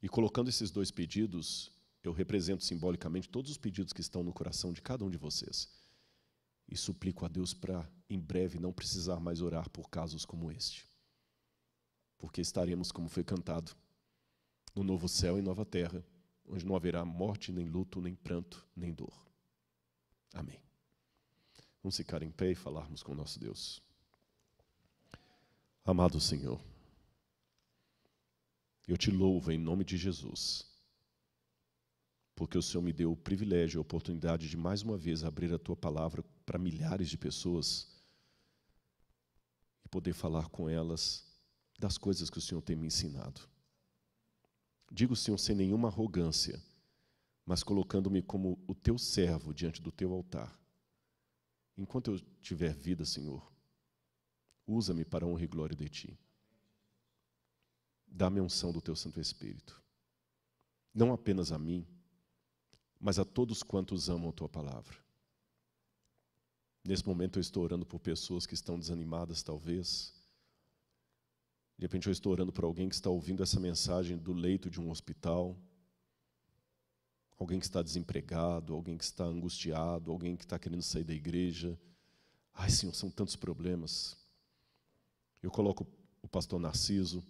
Speaker 1: E colocando esses dois pedidos, eu represento simbolicamente todos os pedidos que estão no coração de cada um de vocês. E suplico a Deus para, em breve, não precisar mais orar por casos como este. Porque estaremos, como foi cantado, no novo céu e nova terra, onde não haverá morte, nem luto, nem pranto, nem dor. Amém. Vamos ficar em pé e falarmos com o nosso Deus. Amado Senhor, eu te louvo em nome de Jesus, porque o Senhor me deu o privilégio e a oportunidade de mais uma vez abrir a Tua palavra para milhares de pessoas e poder falar com elas das coisas que o Senhor tem me ensinado. Digo, Senhor, sem nenhuma arrogância, mas colocando-me como o Teu servo diante do Teu altar. Enquanto eu tiver vida, Senhor, usa-me para a honra e glória de Ti. Dá-me a unção do Teu Santo Espírito. Não apenas a mim, mas a todos quantos amam a Tua palavra. Nesse momento eu estou orando por pessoas que estão desanimadas, talvez. De repente eu estou orando por alguém que está ouvindo essa mensagem do leito de um hospital. Alguém que está desempregado, alguém que está angustiado, alguém que está querendo sair da igreja. Ai, Senhor, são tantos problemas. Eu coloco o pastor Narciso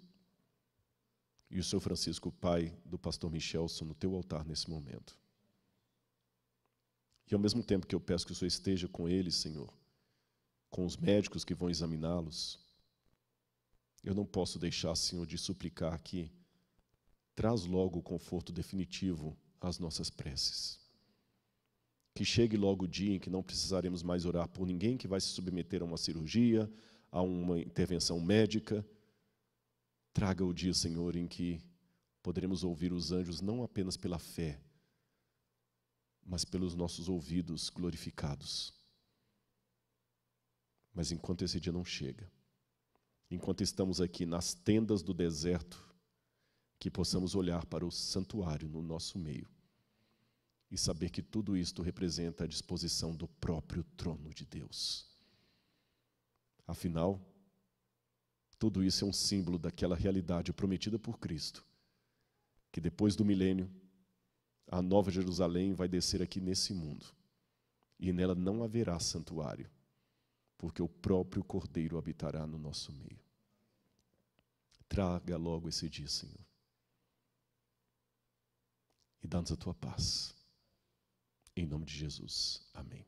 Speaker 1: e o senhor Francisco, o pai do pastor Michelson, no Teu altar nesse momento. E ao mesmo tempo que eu peço que o Senhor esteja com eles, Senhor, com os médicos que vão examiná-los, eu não posso deixar, Senhor, de suplicar que traz logo o conforto definitivo às nossas preces. Que chegue logo o dia em que não precisaremos mais orar por ninguém que vai se submeter a uma cirurgia, a uma intervenção médica. Traga o dia, Senhor, em que poderemos ouvir os anjos não apenas pela fé, mas pelos nossos ouvidos glorificados. Mas enquanto esse dia não chega, enquanto estamos aqui nas tendas do deserto, que possamos olhar para o santuário no nosso meio e saber que tudo isto representa a disposição do próprio trono de Deus. Afinal, tudo isso é um símbolo daquela realidade prometida por Cristo, que depois do milênio, a nova Jerusalém vai descer aqui nesse mundo, e nela não haverá santuário, porque o próprio Cordeiro habitará no nosso meio. Traga logo esse dia, Senhor, e dá-nos a Tua paz. Em nome de Jesus. Amém.